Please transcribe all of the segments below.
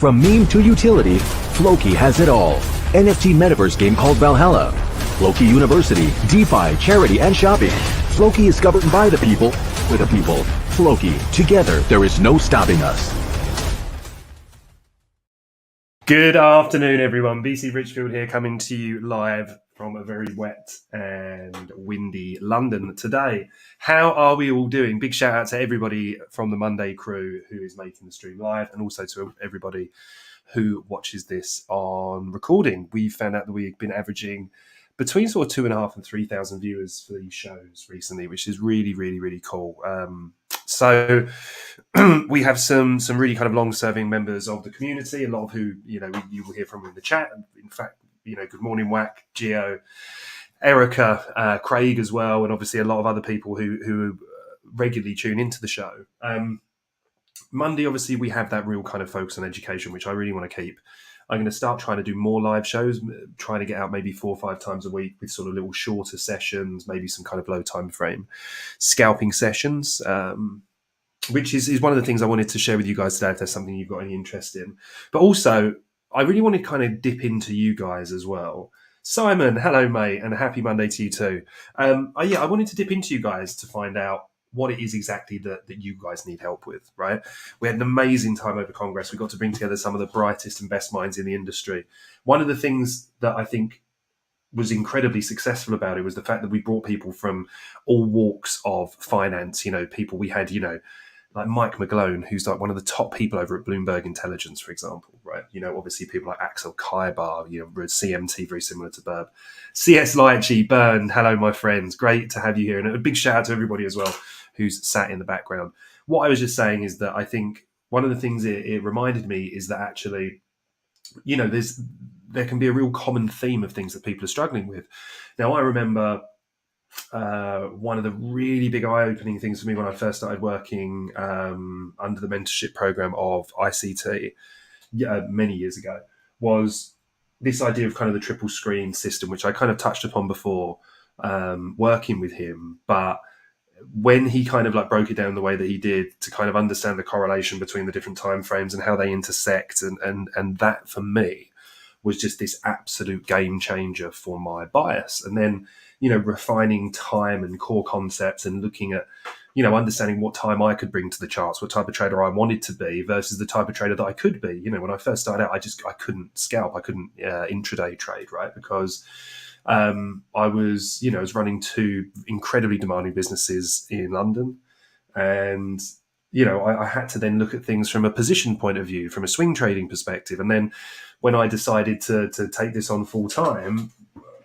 From meme to utility, Floki has it all. NFT metaverse game called Valhalla. Floki University, DeFi, charity, and shopping. Floki is governed by the people, for the people. Floki, together there is no stopping us. Good afternoon, everyone. BC Richfield here, coming to you live from a very wet and windy London today. How are we all doing? Big shout out to everybody from the Monday crew who is making the stream live, and also to everybody who watches this on recording. We found out that we've been averaging between sort of 2,500 and 3,000 viewers for these shows recently, which is really, really, really cool. So we have some really kind of long-serving members of the community, a lot of who, you will hear from in the chat. In fact, good morning, Whack, Gio, Erica, Craig as well, and obviously a lot of other people who regularly tune into the show. Monday, obviously, we have that real kind of focus on education, which I really want to keep. I'm going to start trying to do more live shows, trying to get out maybe 4 or 5 times a week with sort of little shorter sessions, maybe some kind of low time frame scalping sessions, which is one of the things I wanted to share with you guys today, if there's something you've got any interest in. But also, I really want to kind of dip into you guys as well. Simon, hello, mate, and happy Monday to you too. I wanted to dip into you guys to find out what it is exactly that you guys need help with, right? We had an amazing time over Congress. We got to bring together some of the brightest and best minds in the industry. One of the things that I think was incredibly successful about it was the fact that we brought people from all walks of finance. People we had, like Mike McGlone, who's like one of the top people over at Bloomberg Intelligence, for example, right? Obviously people like Axel Kaibar, CMT, very similar to Burb. CS Lychee, Burn, hello, my friends. Great to have you here. And a big shout out to everybody as well who's sat in the background. What I was just saying is that I think one of the things it reminded me is that actually, there can be a real common theme of things that people are struggling with. Now, I remember one of the really big eye-opening things for me when I first started working under the mentorship program of ICT many years ago was this idea of kind of the triple screen system, which I kind of touched upon before working with him. But when he kind of like broke it down the way that he did to kind of understand the correlation between the different time frames and how they intersect, and that for me was just this absolute game changer for my bias. And then, refining time and core concepts and looking at, understanding what time I could bring to the charts, what type of trader I wanted to be versus the type of trader that I could be. When I first started out, I couldn't scalp, I couldn't intraday trade, right? Because I was running 2 incredibly demanding businesses in London, and I had to then look at things from a position point of view, from a swing trading perspective. And then when I decided to take this on full time,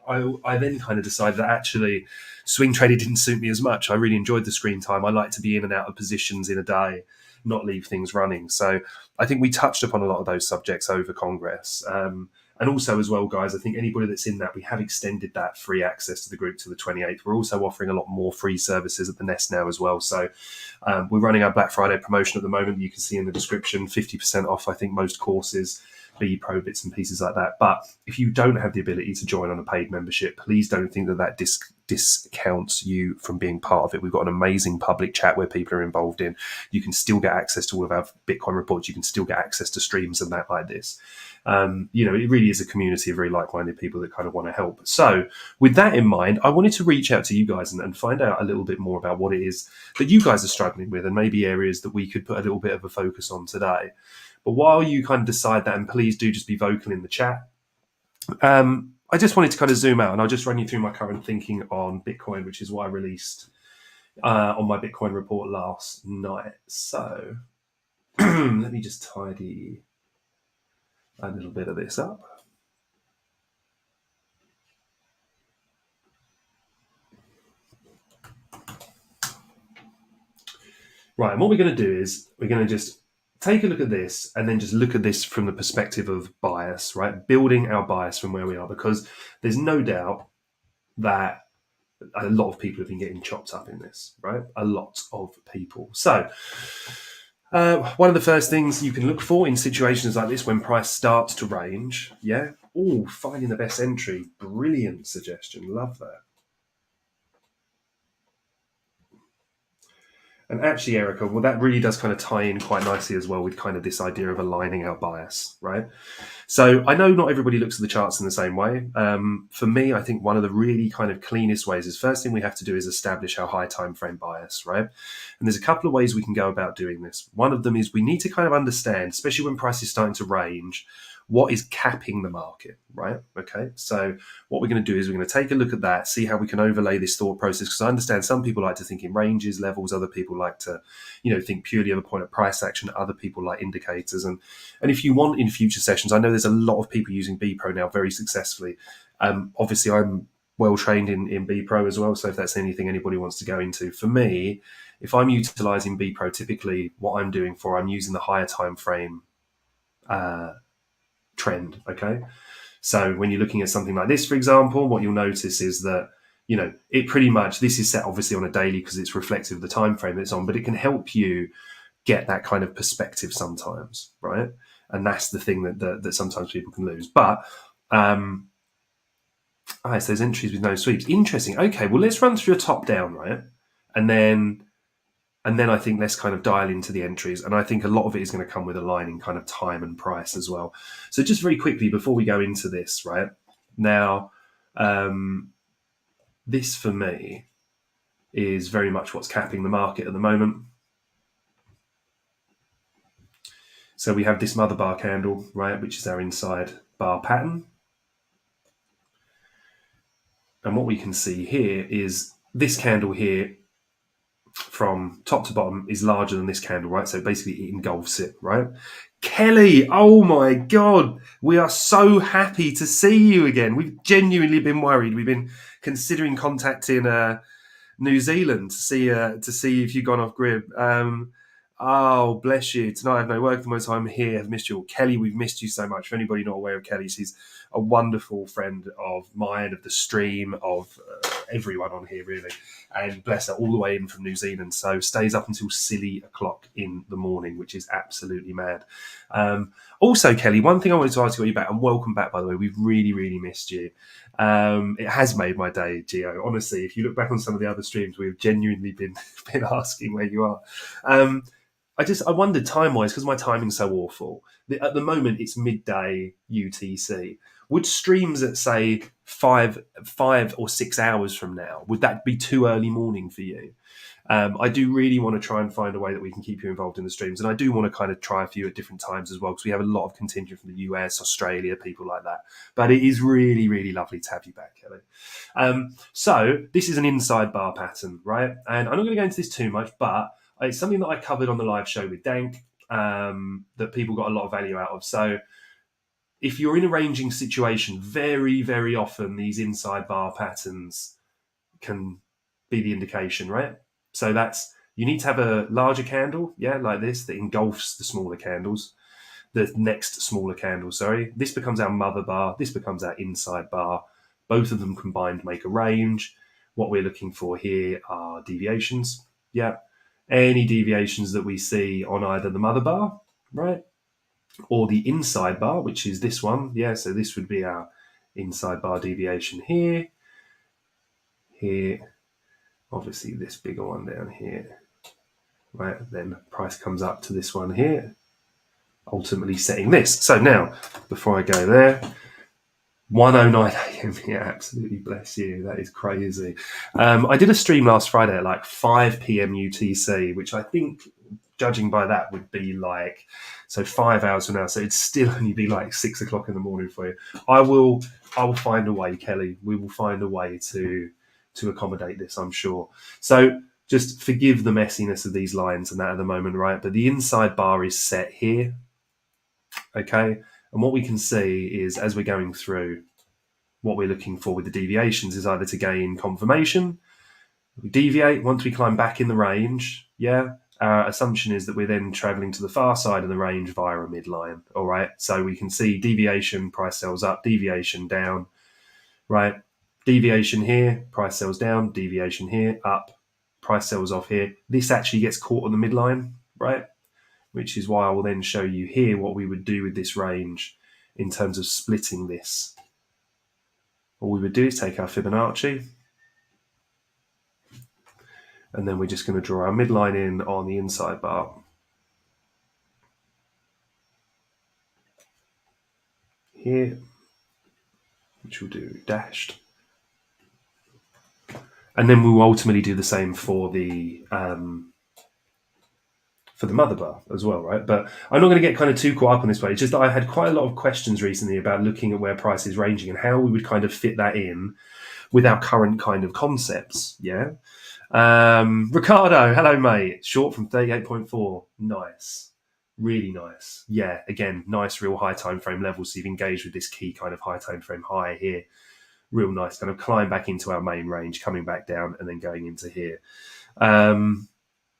I then kind of decided that actually swing trading didn't suit me as much. I really enjoyed the screen time. I like to be in and out of positions in a day, not leave things running. So I think we touched upon a lot of those subjects over Congress. And also as well, guys, I think anybody that's in that, we have extended that free access to the group to the 28th. We're also offering a lot more free services at the Nest now as well. So we're running our Black Friday promotion at the moment. You can see in the description, 50% off, I think, most courses, B Pro bits and pieces like that. But if you don't have the ability to join on a paid membership, please don't think that discounts you from being part of it. We've got an amazing public chat where people are involved in. You can still get access to all of our Bitcoin reports. You can still get access to streams and that like this. It really is a community of very like-minded people that kind of want to help. So with that in mind, I wanted to reach out to you guys and find out a little bit more about what it is that you guys are struggling with, and maybe areas that we could put a little bit of a focus on today. But while you kind of decide that, and please do just be vocal in the chat, I just wanted to kind of zoom out, and I'll just run you through my current thinking on Bitcoin, which is what I released on my Bitcoin report last night. So let me just tidy a little bit of this up. Right, and what we're going to do is we're going to just take a look at this and then just look at this from the perspective of bias, right? Building our bias from where we are, because there's no doubt that a lot of people have been getting chopped up in this, right? A lot of people. So one of the first things you can look for in situations like this when price starts to range, finding the best entry. Brilliant suggestion. Love that. And actually, Erica, well, that really does kind of tie in quite nicely as well with kind of this idea of aligning our bias, right? So I know not everybody looks at the charts in the same way. For me, I think one of the really kind of cleanest ways is first thing we have to do is establish our high time frame bias, right? And there's a couple of ways we can go about doing this. One of them is we need to kind of understand, especially when price is starting to range, what is capping the market, right? Okay, so what we're going to do is we're going to take a look at that, see how we can overlay this thought process, because I understand some people like to think in ranges, levels, other people like to, think purely of a point of price action, other people like indicators. And if you want in future sessions, I know there's a lot of people using BPro now very successfully. Obviously, I'm well trained in BPro as well, so if that's anything anybody wants to go into. For me, if I'm utilizing BPro, typically what I'm doing I'm using the higher time frame trend, okay? So when you're looking at something like this, for example, what you'll notice is that, it pretty much, this is set obviously on a daily because it's reflective of the time frame it's on, but it can help you get that kind of perspective sometimes, right? And that's the thing that sometimes people can lose. But it's those entries with no sweeps. Interesting. Okay, well, let's run through a top down, right? And then I think let's kind of dial into the entries. And I think a lot of it is going to come with aligning kind of time and price as well. So just very quickly before we go into this, right? Now, this for me is very much what's capping the market at the moment. So we have this mother bar candle, right, which is our inside bar pattern. And what we can see here is this candle here from top to bottom is larger than this candle, right? So basically it engulfs it, right? Kelly, oh my God, we are so happy to see you again. We've genuinely been worried. We've been considering contacting New Zealand to see if you've gone off grid. Oh, bless you. Tonight I have no work tomorrow, so I'm here. I've missed you all. Kelly, we've missed you so much. For anybody not aware of Kelly, she's a wonderful friend of mine, of the stream, of everyone on here, really. And bless her, all the way in from New Zealand. So stays up until silly o'clock in the morning, which is absolutely mad. Also, Kelly, one thing I wanted to ask you back, and welcome back, by the way. We've really, really missed you. It has made my day, Gio. Honestly, if you look back on some of the other streams, we've genuinely been asking where you are. I wondered time-wise, because my timing's so awful. At the moment, it's midday UTC. Would streams at, say, 5 or 6 hours from now, would that be too early morning for you? I do really want to try and find a way that we can keep you involved in the streams. And I do want to kind of try a few at different times as well, because we have a lot of contingent from the US, Australia, people like that. But it is really, really lovely to have you back, Kelly. So this is an inside bar pattern, right? And I'm not going to go into this too much, but it's something that I covered on the live show with Dank that people got a lot of value out of. So if you're in a ranging situation, very, very often these inside bar patterns can be the indication, right? So you need to have a larger candle, like this, that engulfs the smaller candles, the next smaller candle, sorry. This becomes our mother bar, this becomes our inside bar. Both of them combined make a range. What we're looking for here are deviations, any deviations that we see on either the mother bar, right, or the inside bar, which is this one. So this would be our inside bar deviation here. Obviously this bigger one down here, right? Then price comes up to this one here, ultimately setting this. So now, before I go there, 1:09 a.m. Yeah, absolutely, bless you. That is crazy. I did a stream last Friday at like 5 p.m. UTC, which I think, judging by that, would be like 5 hours from now. So it'd still only be like 6 o'clock in the morning for you. I will find a way, Kelly. We will find a way to accommodate this, I'm sure. So just forgive the messiness of these lines and that at the moment, right? But the inside bar is set here, okay? And what we can see is, as we're going through, what we're looking for with the deviations is either to gain confirmation. We deviate once we climb back in the range. Our assumption is that we're then traveling to the far side of the range via a midline. All right. So we can see deviation, price sells up, deviation down, right? Deviation here, price sells down, deviation here, up, price sells off here. This actually gets caught on the midline, right? Which is why I will then show you here what we would do with this range in terms of splitting this. All we would do is take our Fibonacci, And then we're just going to draw our midline in on the inside bar. Here, which we'll do dashed. And then we'll ultimately do the same for the mother bar as well, right? But I'm not going to get kind of too caught up on this way. It's just that I had quite a lot of questions recently about looking at where price is ranging and how we would kind of fit that in with our current kind of concepts. Yeah. Ricardo, hello, mate. Short from 38.4. Nice. Really nice. Yeah, again, nice, real high time frame levels. So you've engaged with this key kind of high time frame high here. Real nice, kind of climb back into our main range, coming back down and then going into here.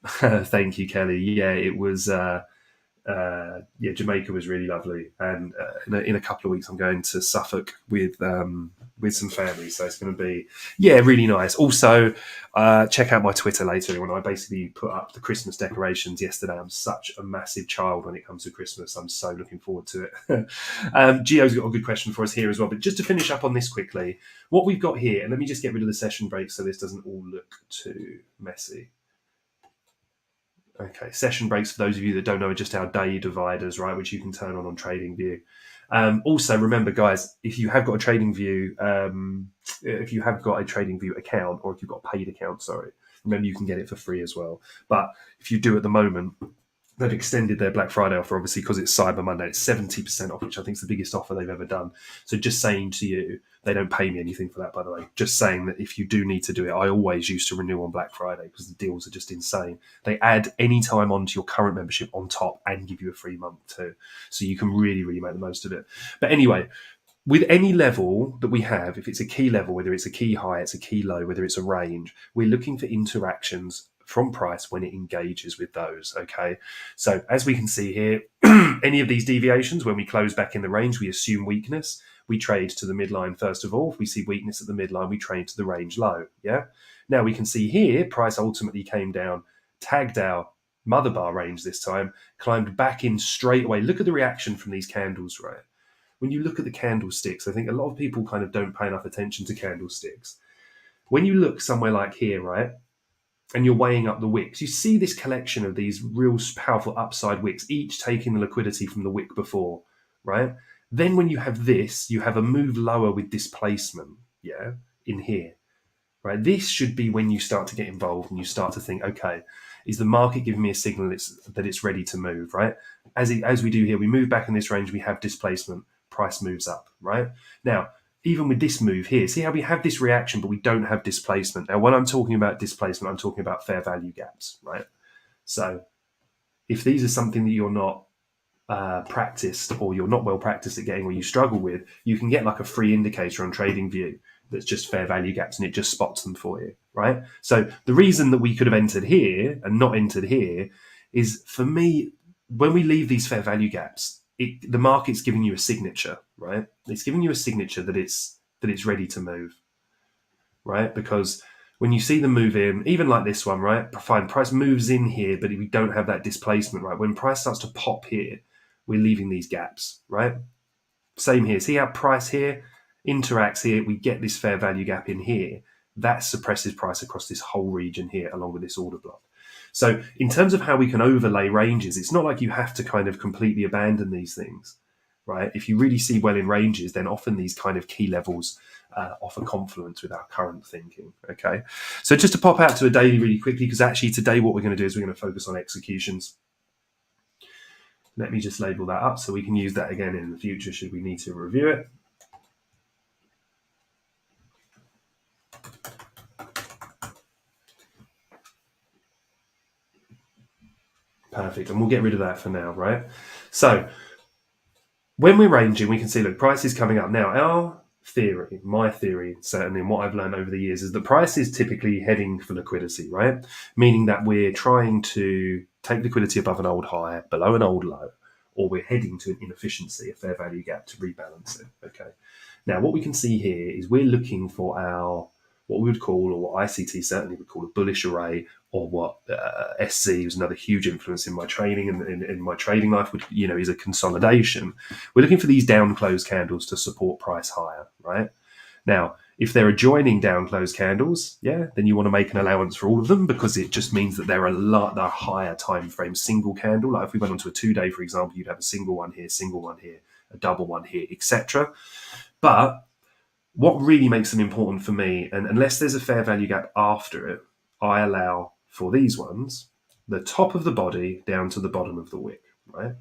Thank you, Kelly. Yeah, it was. Jamaica was really lovely, and in a couple of weeks, I'm going to Suffolk with some family, so it's going to be really nice. Also, check out my Twitter later when I basically put up the Christmas decorations yesterday. I'm such a massive child when it comes to Christmas. I'm so looking forward to it. Gio's got a good question for us here as well. But just to finish up on this quickly, what we've got here, and let me just get rid of the session break so this doesn't all look too messy. Okay, session breaks, for those of you that don't know, are just our day dividers, right, which you can turn on TradingView. Also, remember, guys, if you have got a TradingView, if you have got a TradingView account, or if you've got a paid account, remember you can get it for free as well. But if you do at the moment, they've extended their Black Friday offer, obviously, because it's Cyber Monday. It's 70% off, which I think is the biggest offer they've ever done. So just saying to you, they don't pay me anything for that, by the way. Just saying that if you do need to do it, I always used to renew on Black Friday because the deals are just insane. They add any time onto your current membership on top and give you a free month too. So you can really, really make the most of it. But anyway, with any level that we have, if it's a key level, whether it's a key high, it's a key low, whether it's a range, we're looking for interactions from price when it engages with those, okay? So as we can see here, any of these deviations, when we close back in the range, we assume weakness. We trade to the midline first of all. If we see weakness at the midline, we trade to the range low, yeah? Now we can see here, price ultimately came down, tagged our mother bar range this time, climbed back in straight away. Look at the reaction from these candles, right? When you look at the candlesticks, I think a lot of people kind of don't pay enough attention to candlesticks. When you look somewhere like here, right, and you're weighing up the wicks, you see this collection of these real powerful upside wicks, each taking the liquidity from the wick before, right? Then when you have this, you have a move lower with displacement, yeah, in here, right? This should be when you start to get involved and you start to think, okay, is the market giving me a signal that it's ready to move, right? As we do here, we move back in this range, we have displacement, price moves up, right? Now, even with this move here, see how we have this reaction, but we don't have displacement. Now, when I'm talking about displacement, I'm talking about fair value gaps, right? So if these are something that you're not practiced or you're not well practiced at getting or you struggle with, you can get like a free indicator on TradingView that's just fair value gaps and it just spots them for you, right? So the reason that we could have entered here and not entered here is, for me, when we leave these fair value gaps, the market's giving you a signature, right? It's giving you a signature that it's ready to move, right? Because when you see them move in, even like this one, right? Fine, price moves in here, but we don't have that displacement, right? When price starts to pop here, we're leaving these gaps, right? Same here. See how price here interacts here? We get this fair value gap in here. That suppresses price across this whole region here, along with this order block. So in terms of how we can overlay ranges, it's not like you have to kind of completely abandon these things, right? If you really see well in ranges, then often these kind of key levels offer confluence with our current thinking, okay? So just to pop out to a daily really quickly, because actually today what we're going to do is we're going to focus on executions. Let me just label that up so we can use that again in the future should we need to review it. Perfect, and we'll get rid of that for now, right? So when we're ranging, we can see, look, price is coming up. Now, our theory, my theory, certainly, and what I've learned over the years is that price is typically heading for liquidity, right? Meaning that we're trying to take liquidity above an old high, below an old low, or we're heading to an inefficiency, a fair value gap to rebalance it, okay? Now, what we can see here is we're looking for our, what we would call, or what ICT certainly would call, a bullish array, or what SC was another huge influence in my trading and in my trading life, which, you know, is a consolidation. We're looking for these down close candles to support price higher, right? Now, If they're adjoining down closed candles, then you want to make an allowance for all of them, because it just means that they're they're higher time frame single candle. Like if we went onto a 2-day, for example, you'd have a single one here, a double one here, etc. But what really makes them important for me, and unless there's a fair value gap after it, I allow for these ones, the top of the body down to the bottom of the wick, right?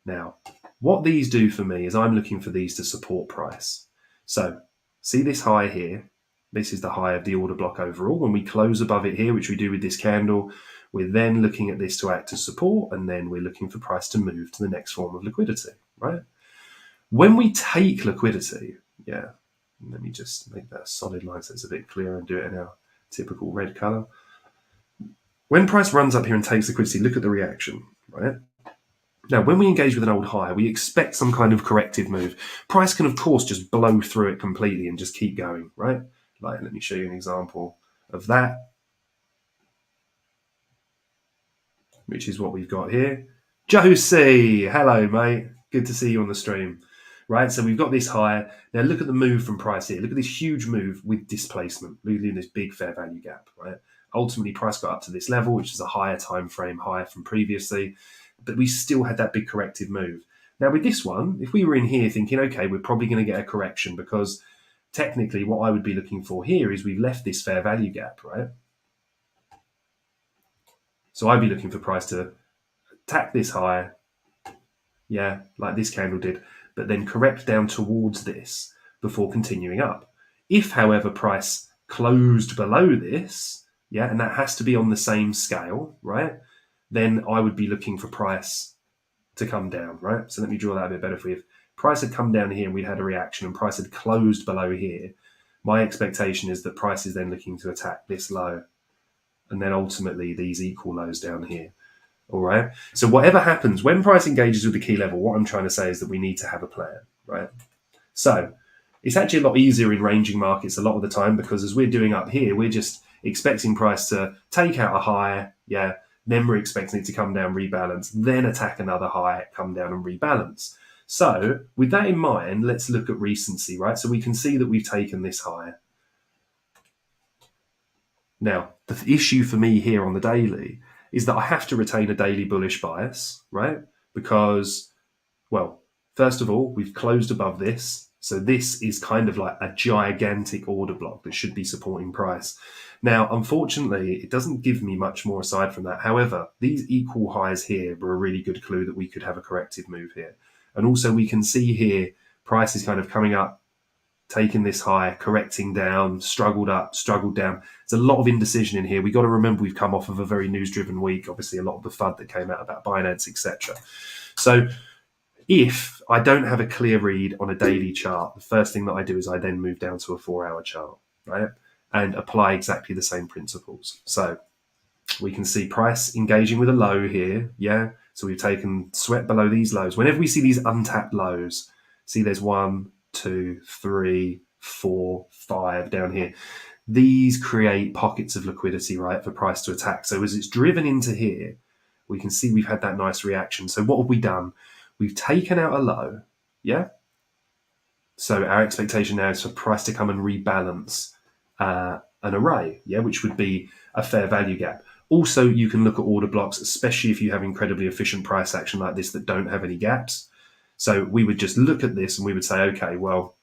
Now, what these do for me is I'm looking for these to support price. So see this high here? This is the high of the order block overall. When we close above it here, which we do with this candle, we're then looking at this to act as support, and then we're looking for price to move to the next form of liquidity, right? When we take liquidity, let me just make that a solid line so it's a bit clearer and do it in our typical red color. When price runs up here and takes liquidity, look at the reaction, right? Now, when we engage with an old high, we expect some kind of corrective move. Price can, of course, just blow through it completely and just keep going, right? Like, let me show you an example of that, which is what we've got here. Josie, hello, mate. Good to see you on the stream. Right, so we've got this high. Now look at the move from price here. Look at this huge move with displacement. Look at this big fair value gap, right? Ultimately, price got up to this level, which is a higher time frame, higher from previously, but we still had that big corrective move. Now with this one, if we were in here thinking, okay, we're probably going to get a correction, because technically what I would be looking for here is we've left this fair value gap, right? So I'd be looking for price to attack this high, like this candle did, but then correct down towards this before continuing up. If, however, price closed below this, and that has to be on the same scale, right, then I would be looking for price to come down, right? So let me draw that a bit better for you. If price had come down here and we'd had a reaction and price had closed below here, my expectation is that price is then looking to attack this low, and then ultimately these equal lows down here. All right. So whatever happens when price engages with the key level, what I'm trying to say is that we need to have a plan, right? So it's actually a lot easier in ranging markets a lot of the time, because as we're doing up here, we're just expecting price to take out a high, then we're expecting it to come down, rebalance, then attack another high, come down and rebalance. So with that in mind, let's look at recency, right? So we can see that we've taken this high. Now, the issue for me here on the daily is that I have to retain a daily bullish bias, right? Because, well, first of all, we've closed above this. So this is kind of like a gigantic order block that should be supporting price. Now, unfortunately, it doesn't give me much more aside from that. However, these equal highs here were a really good clue that we could have a corrective move here. And also we can see here, price is kind of coming up, taking this high, correcting down, struggled up, struggled down. There's a lot of indecision in here. We've got to remember we've come off of a very news-driven week. Obviously, a lot of the FUD that came out about Binance, etc. So if I don't have a clear read on a daily chart, the first thing that I do is I then move down to a 4-hour chart, right? And apply exactly the same principles. So we can see price engaging with a low here, So we've taken sweat below these lows. Whenever we see these untapped lows, see there's 1, 2, 3, 4, 5 down here. These create pockets of liquidity, right, for price to attack. So as it's driven into here, we can see we've had that nice reaction. So what have we done? We've taken out a low, So our expectation now is for price to come and rebalance an array, which would be a fair value gap. Also, you can look at order blocks, especially if you have incredibly efficient price action like this that don't have any gaps. So we would just look at this and we would say, okay, well,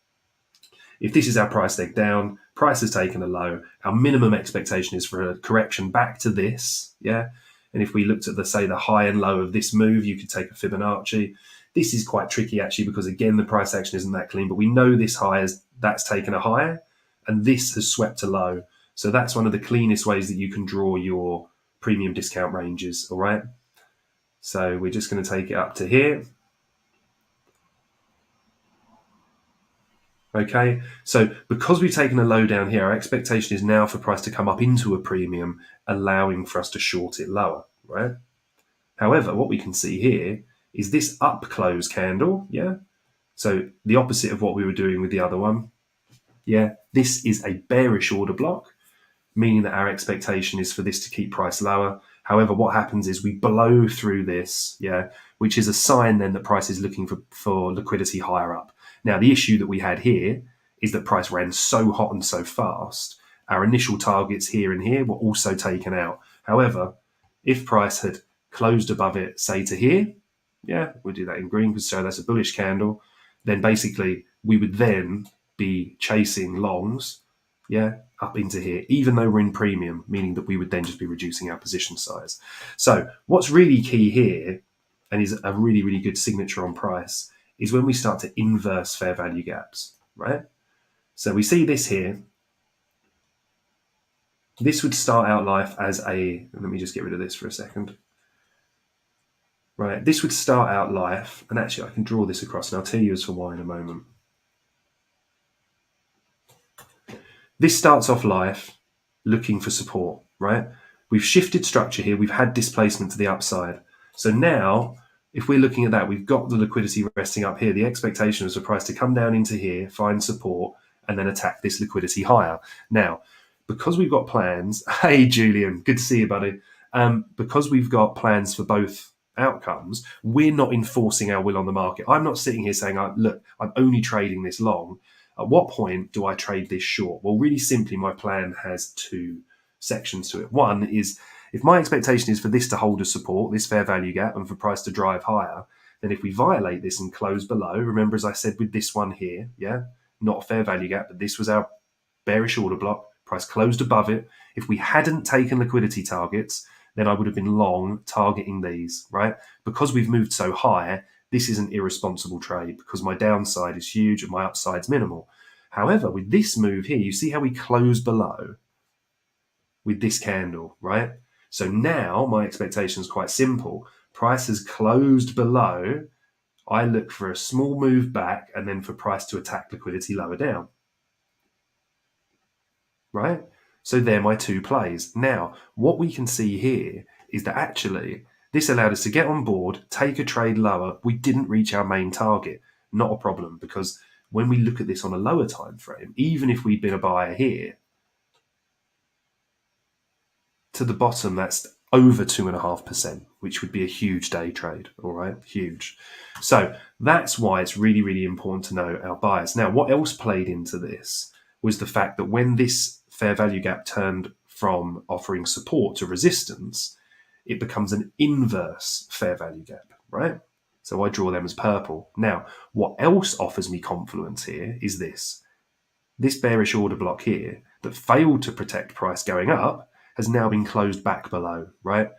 if this is our price leg down, price has taken a low, our minimum expectation is for a correction back to this, And if we looked at the high and low of this move, you could take a Fibonacci. This is quite tricky actually, because again, the price action isn't that clean, but we know this high that's taken a high and this has swept a low. So that's one of the cleanest ways that you can draw your premium discount ranges, all right? So we're just going to take it up to here. Okay, so because we've taken a low down here, our expectation is now for price to come up into a premium, allowing for us to short it lower, right? However, what we can see here is this up close candle, So the opposite of what we were doing with the other one, This is a bearish order block, meaning that our expectation is for this to keep price lower. However, what happens is we blow through this, which is a sign then that price is looking for liquidity higher up. Now, the issue that we had here is that price ran so hot and so fast, our initial targets here and here were also taken out. However, if price had closed above it, say to here, yeah, we'll do that in green because so that's a bullish candle, then basically we would then be chasing longs, yeah, up into here, even though we're in premium, meaning that we would then just be reducing our position size. So what's really key here, and is a really, really good signature on price, is when we start to inverse fair value gaps, right? So we see this here. This would start out life as a, let me just get rid of this for a second. Right, this would start out life, and actually I can draw this across, and I'll tell you as for why in a moment. This starts off life looking for support, right? We've shifted structure here. We've had displacement to the upside. So now, if we're looking at that, we've got the liquidity resting up here. The expectation is for price to come down into here, find support, and then attack this liquidity higher. Now, because we've got plans, hey, Julian, good to see you, buddy. Because we've got plans for both outcomes, we're not enforcing our will on the market. I'm not sitting here saying, look, I'm only trading this long. At what point do I trade this short? Well, really simply, my plan has two sections to it. One is if my expectation is for this to hold a support, this fair value gap, and for price to drive higher, then if we violate this and close below, remember, as I said with this one here, yeah, not a fair value gap, but this was our bearish order block, price closed above it. If we hadn't taken liquidity targets, then I would have been long targeting these, right? Because we've moved so high, this is an irresponsible trade because my downside is huge and my upside's minimal. However, with this move here, you see how we close below with this candle, right? So now my expectation is quite simple. Price has closed below. I look for a small move back and then for price to attack liquidity lower down, right? So they're my two plays. Now, what we can see here is that actually this allowed us to get on board, take a trade lower. We didn't reach our main target. Not a problem, because when we look at this on a lower time frame, even if we'd been a buyer here, to the bottom, that's over 2.5%, which would be a huge day trade, all right? Huge. So that's why it's really, really important to know our buyers. Now, what else played into this was the fact that when this fair value gap turned from offering support to resistance, it becomes an inverse fair value gap, right? So I draw them as purple. Now, what else offers me confluence here is this. This bearish order block here that failed to protect price going up has now been closed back below, right?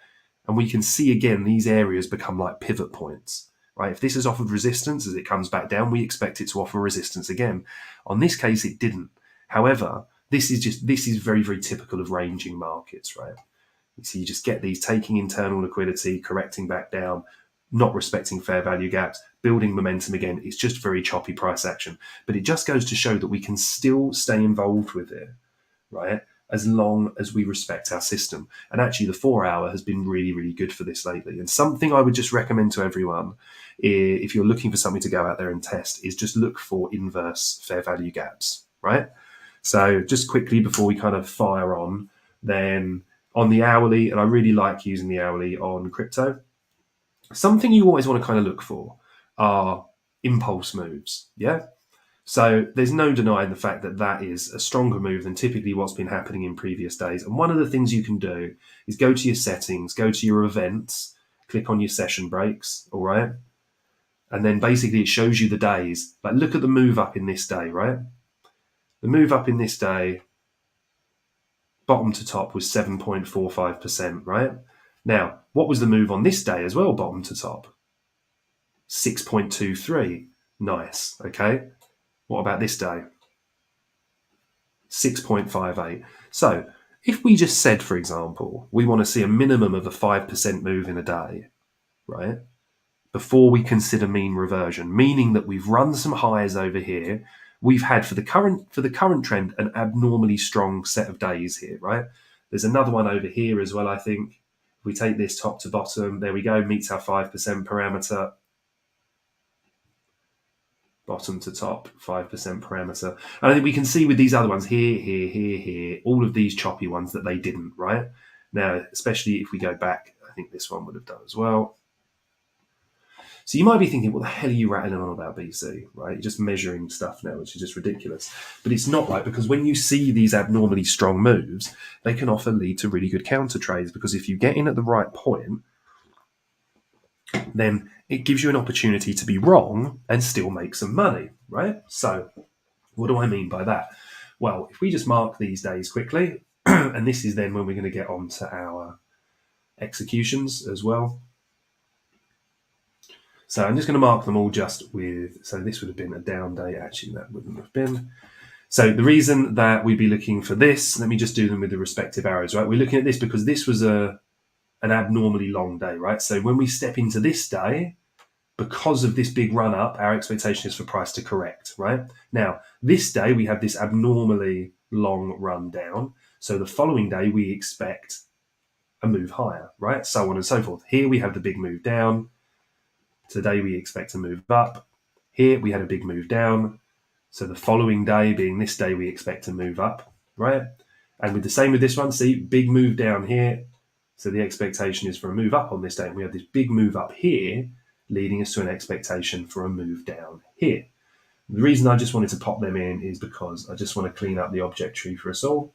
And we can see again, these areas become like pivot points, right? If this has offered resistance as it comes back down, we expect it to offer resistance again. On this case, it didn't. However, this is very, very typical of ranging markets, right? So you just get these taking internal liquidity, correcting back down, not respecting fair value gaps, building momentum again. It's just very choppy price action. But it just goes to show that we can still stay involved with it, right? As long as we respect our system. And actually the 4 hour has been really, really good for this lately. And something I would just recommend to everyone, if you're looking for something to go out there and test, is just look for inverse fair value gaps, right? So just quickly before we kind of fire on, then on the hourly, and I really like using the hourly on crypto, something you always want to kind of look for are impulse moves, yeah? So there's no denying the fact that that is a stronger move than typically what's been happening in previous days. And one of the things you can do is go to your settings, go to your events, click on your session breaks, all right? And then basically it shows you the days. Like look at the move up in this day, right? The move up in this day, bottom to top, was 7.45%, right? Now, what was the move on this day as well, bottom to top? 6.23. Nice, okay? What about this day? 6.58. So if we just said, for example, we want to see a minimum of a 5% move in a day, right? Before we consider mean reversion, meaning that we've run some highs over here. We've had for the current trend an abnormally strong set of days here, right? There's another one over here as well, I think. If we take this top to bottom, there we go, meets our 5% parameter. Bottom to top, 5% parameter. And I think we can see with these other ones here, all of these choppy ones that they didn't, right? Now, especially if we go back, I think this one would have done as well. So you might be thinking, what the hell are you rattling on about, BC, right? You're just measuring stuff now, which is just ridiculous. But it's not, right? Because when you see these abnormally strong moves, they can often lead to really good counter trades, because if you get in at the right point, then it gives you an opportunity to be wrong and still make some money, right? So what do I mean by that? Well, if we just mark these days quickly, and this is then when we're going to get on to our executions as well. So I'm just going to mark them all just with, so this would have been a down day. Actually, that wouldn't have been. So the reason that we'd be looking for this, let me just do them with the respective arrows, right? We're looking at this because this was an abnormally long day, right? So when we step into this day, because of this big run up, our expectation is for price to correct, right? Now, this day we have this abnormally long run down. So the following day we expect a move higher, right? So on and so forth. Here we have the big move down. Today we expect to move up. Here we had a big move down. So the following day, being this day, we expect to move up, right? And with the same with this one, see, big move down here. So the expectation is for a move up on this day. And we have this big move up here, leading us to an expectation for a move down here. The reason I just wanted to pop them in is because I just want to clean up the object tree for us all.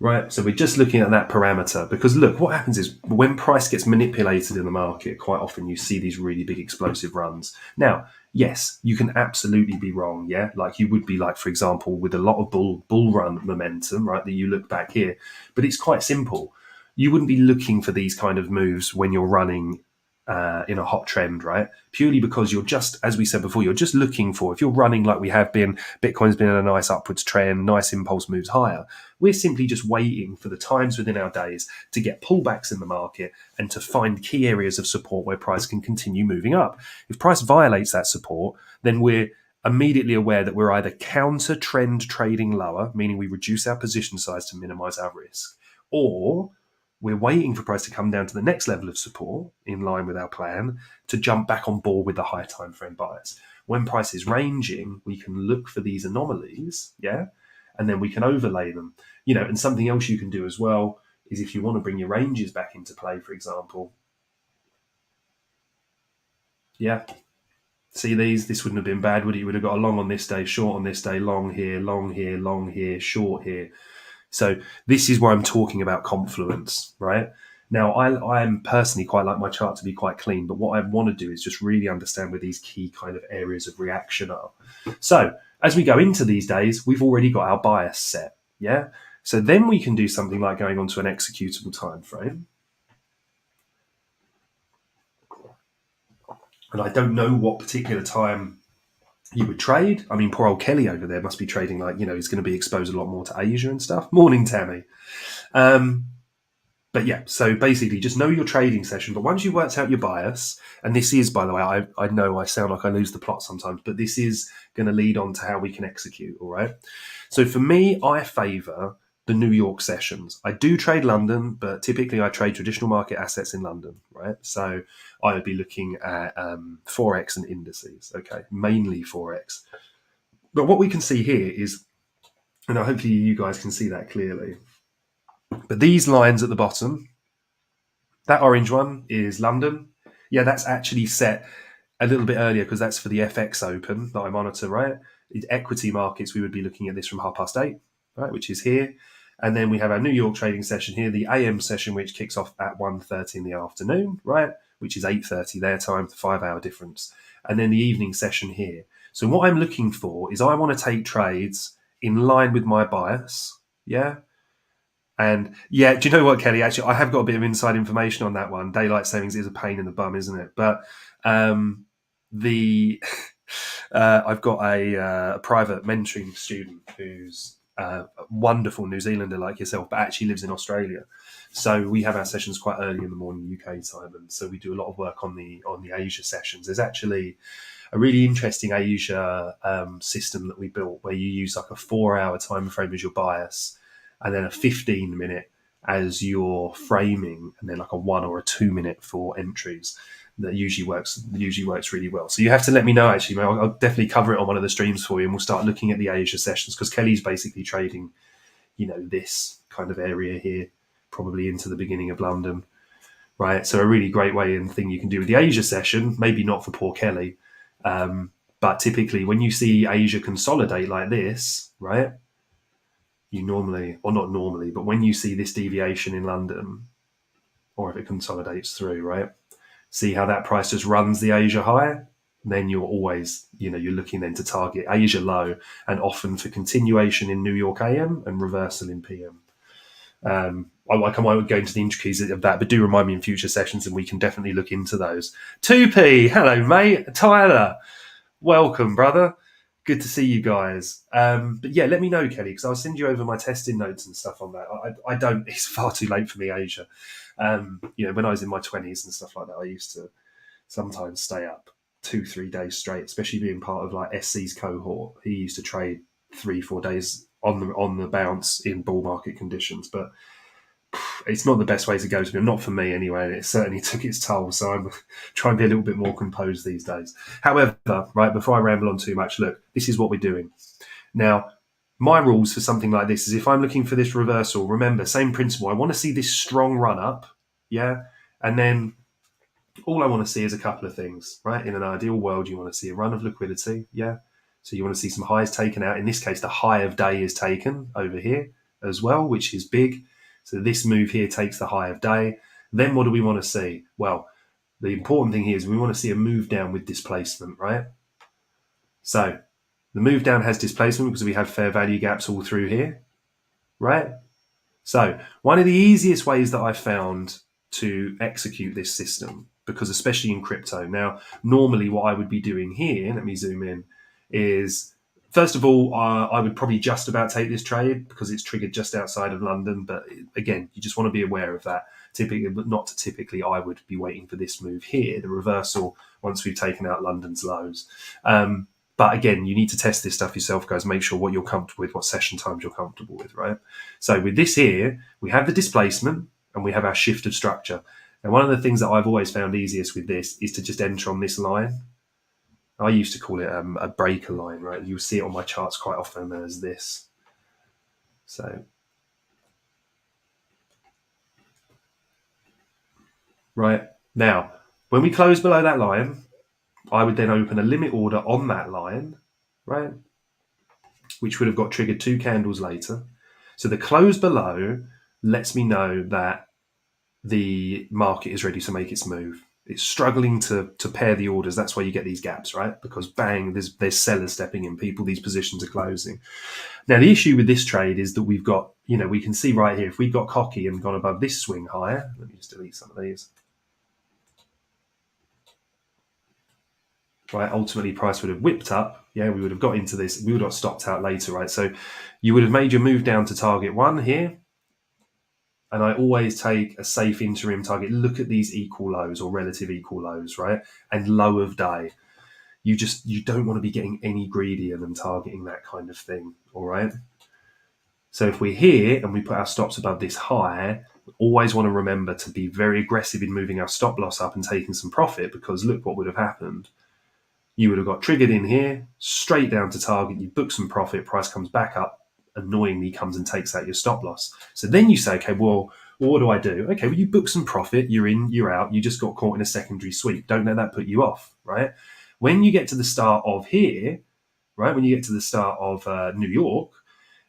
Right, so we're just looking at that parameter, because look, what happens is when price gets manipulated in the market, quite often you see these really big explosive runs. Now, yes, you can absolutely be wrong, yeah? Like you would be like, for example, with a lot of bull run momentum, right, that you look back here, but it's quite simple. You wouldn't be looking for these kind of moves when you're running in a hot trend, right? Purely because you're just, as we said before, you're just looking for, if you're running like we have been, Bitcoin's been in a nice upwards trend, nice impulse moves higher. We're simply just waiting for the times within our days to get pullbacks in the market and to find key areas of support where price can continue moving up. If price violates that support, then we're immediately aware that we're either counter trend trading lower, meaning we reduce our position size to minimize our risk, or we're waiting for price to come down to the next level of support in line with our plan to jump back on board with the high time frame bias. When price is ranging, we can look for these anomalies, yeah, and then we can overlay them. You know, and something else you can do as well is if you want to bring your ranges back into play, for example. Yeah. See these? This wouldn't have been bad, would it? You would have got a long on this day, short on this day, long here, long here, long here, short here. So this is where I'm talking about confluence, right? Now, I'm personally quite like my chart to be quite clean, but what I want to do is just really understand where these key kind of areas of reaction are. So as we go into these days, we've already got our bias set, yeah? So then we can do something like going on to an executable time frame. And I don't know what particular time you would trade. I mean, poor old Kelly over there must be trading like, you know, he's going to be exposed a lot more to Asia and stuff. Morning, Tammy. But yeah, so basically just know your trading session. But once you've worked out your bias, and this is, by the way, I know I sound like I lose the plot sometimes, but this is going to lead on to how we can execute, all right? So for me, I favour the New York sessions. I do trade London, but typically I trade traditional market assets in London, right? So I would be looking at Forex and indices, okay? Mainly Forex. But what we can see here is, and hopefully you guys can see that clearly, but these lines at the bottom, that orange one is London. Yeah, that's actually set a little bit earlier because that's for the FX Open that I monitor, right? In equity markets, we would be looking at this from 8:30, right, which is here. And then we have our New York trading session here, the AM session, which kicks off at 1:30 in the afternoon, right, which is 8:30 their time, 5-hour difference. And then the evening session here. So what I'm looking for is I want to take trades in line with my bias, yeah? And yeah, do you know what, Kelly? Actually, I have got a bit of inside information on that one. Daylight savings is a pain in the bum, isn't it? But the I've got a private mentoring student who's a wonderful New Zealander like yourself, but actually lives in Australia. So we have our sessions quite early in the morning UK time, and so we do a lot of work on the Asia sessions. There's actually a really interesting Asia system that we built where you use like a 4-hour time frame as your bias, and then a 15-minute as your framing, and then like a 1 or a 2-minute for entries. That usually works really well. So you have to let me know, actually. I'll definitely cover it on one of the streams for you, and we'll start looking at the Asia sessions because Kelly's basically trading, you know, this kind of area here probably into the beginning of London, right? So a really great way and thing you can do with the Asia session, maybe not for poor Kelly, but typically when you see Asia consolidate like this, right, you normally, or not normally, but when you see this deviation in London, or if it consolidates through, right, see how that price just runs the Asia high, then you're always, you're looking then to target Asia low and often for continuation in New York AM and reversal in PM. I won't go into the intricacies of that, but do remind me in future sessions and we can definitely look into those. 2P, hello, mate. Tyler, welcome, brother. Good to see you guys. But yeah, let me know, Kelly, because I'll send you over my testing notes and stuff on that. I don't, it's far too late for me, Asia. When I was in my 20s and stuff like that, I used to sometimes stay up 2-3 days straight, especially being part of like SC's cohort. He used to trade 3-4 days on the bounce in bull market conditions, but it's not the best way to go to me. Not for me anyway, and it certainly took its toll. So I'm trying to be a little bit more composed these days. However, right, before I ramble on too much, look, this is what we're doing. Now, my rules for something like this is if I'm looking for this reversal, remember, same principle. I want to see this strong run up, yeah? And then all I want to see is a couple of things, right? In an ideal world, you want to see a run of liquidity, yeah? So you want to see some highs taken out. In this case, the high of day is taken over here as well, which is big. So this move here takes the high of day. Then what do we want to see? Well, the important thing here is we want to see a move down with displacement, right? So the move down has displacement because we have fair value gaps all through here, right? So one of the easiest ways that I've found to execute this system, because especially in crypto, now normally what I would be doing here, let me zoom in, is first of all, I would probably just about take this trade because it's triggered just outside of London. But again, you just want to be aware of that. Typically, I would be waiting for this move here, the reversal, once we've taken out London's lows. But again, you need to test this stuff yourself, guys. Make sure what you're comfortable with, what session times you're comfortable with, right? So with this here, we have the displacement and we have our shift of structure. And one of the things that I've always found easiest with this is to just enter on this line. I used to call it a breaker line, right? You'll see it on my charts quite often as this. So, right now, when we close below that line, I would then open a limit order on that line, right? Which would have got triggered 2 candles later. So the close below lets me know that the market is ready to make its move. It's struggling to pair the orders. That's why you get these gaps, right? Because bang, there's sellers stepping in. These positions are closing. Now, the issue with this trade is that we've got, we can see right here, if we got cocky and gone above this swing higher, let me just delete some of these. Right, ultimately price would have whipped up. Yeah, we would have got into this. We would have stopped out later, right? So you would have made your move down to target 1 here. And I always take a safe interim target. Look at these equal lows or relative equal lows, right? And low of day. You don't want to be getting any greedier than targeting that kind of thing, all right? So if we're here and we put our stops above this high, we always want to remember to be very aggressive in moving our stop loss up and taking some profit, because look what would have happened. You would have got triggered in here, straight down to target, you book some profit, price comes back up, annoyingly comes and takes out your stop loss. So then you say, okay, well, what do I do? Okay, well, you book some profit, you're in, you're out, you just got caught in a secondary sweep. Don't let that put you off, right? When you get to the start of here, right, when you get to the start of New York,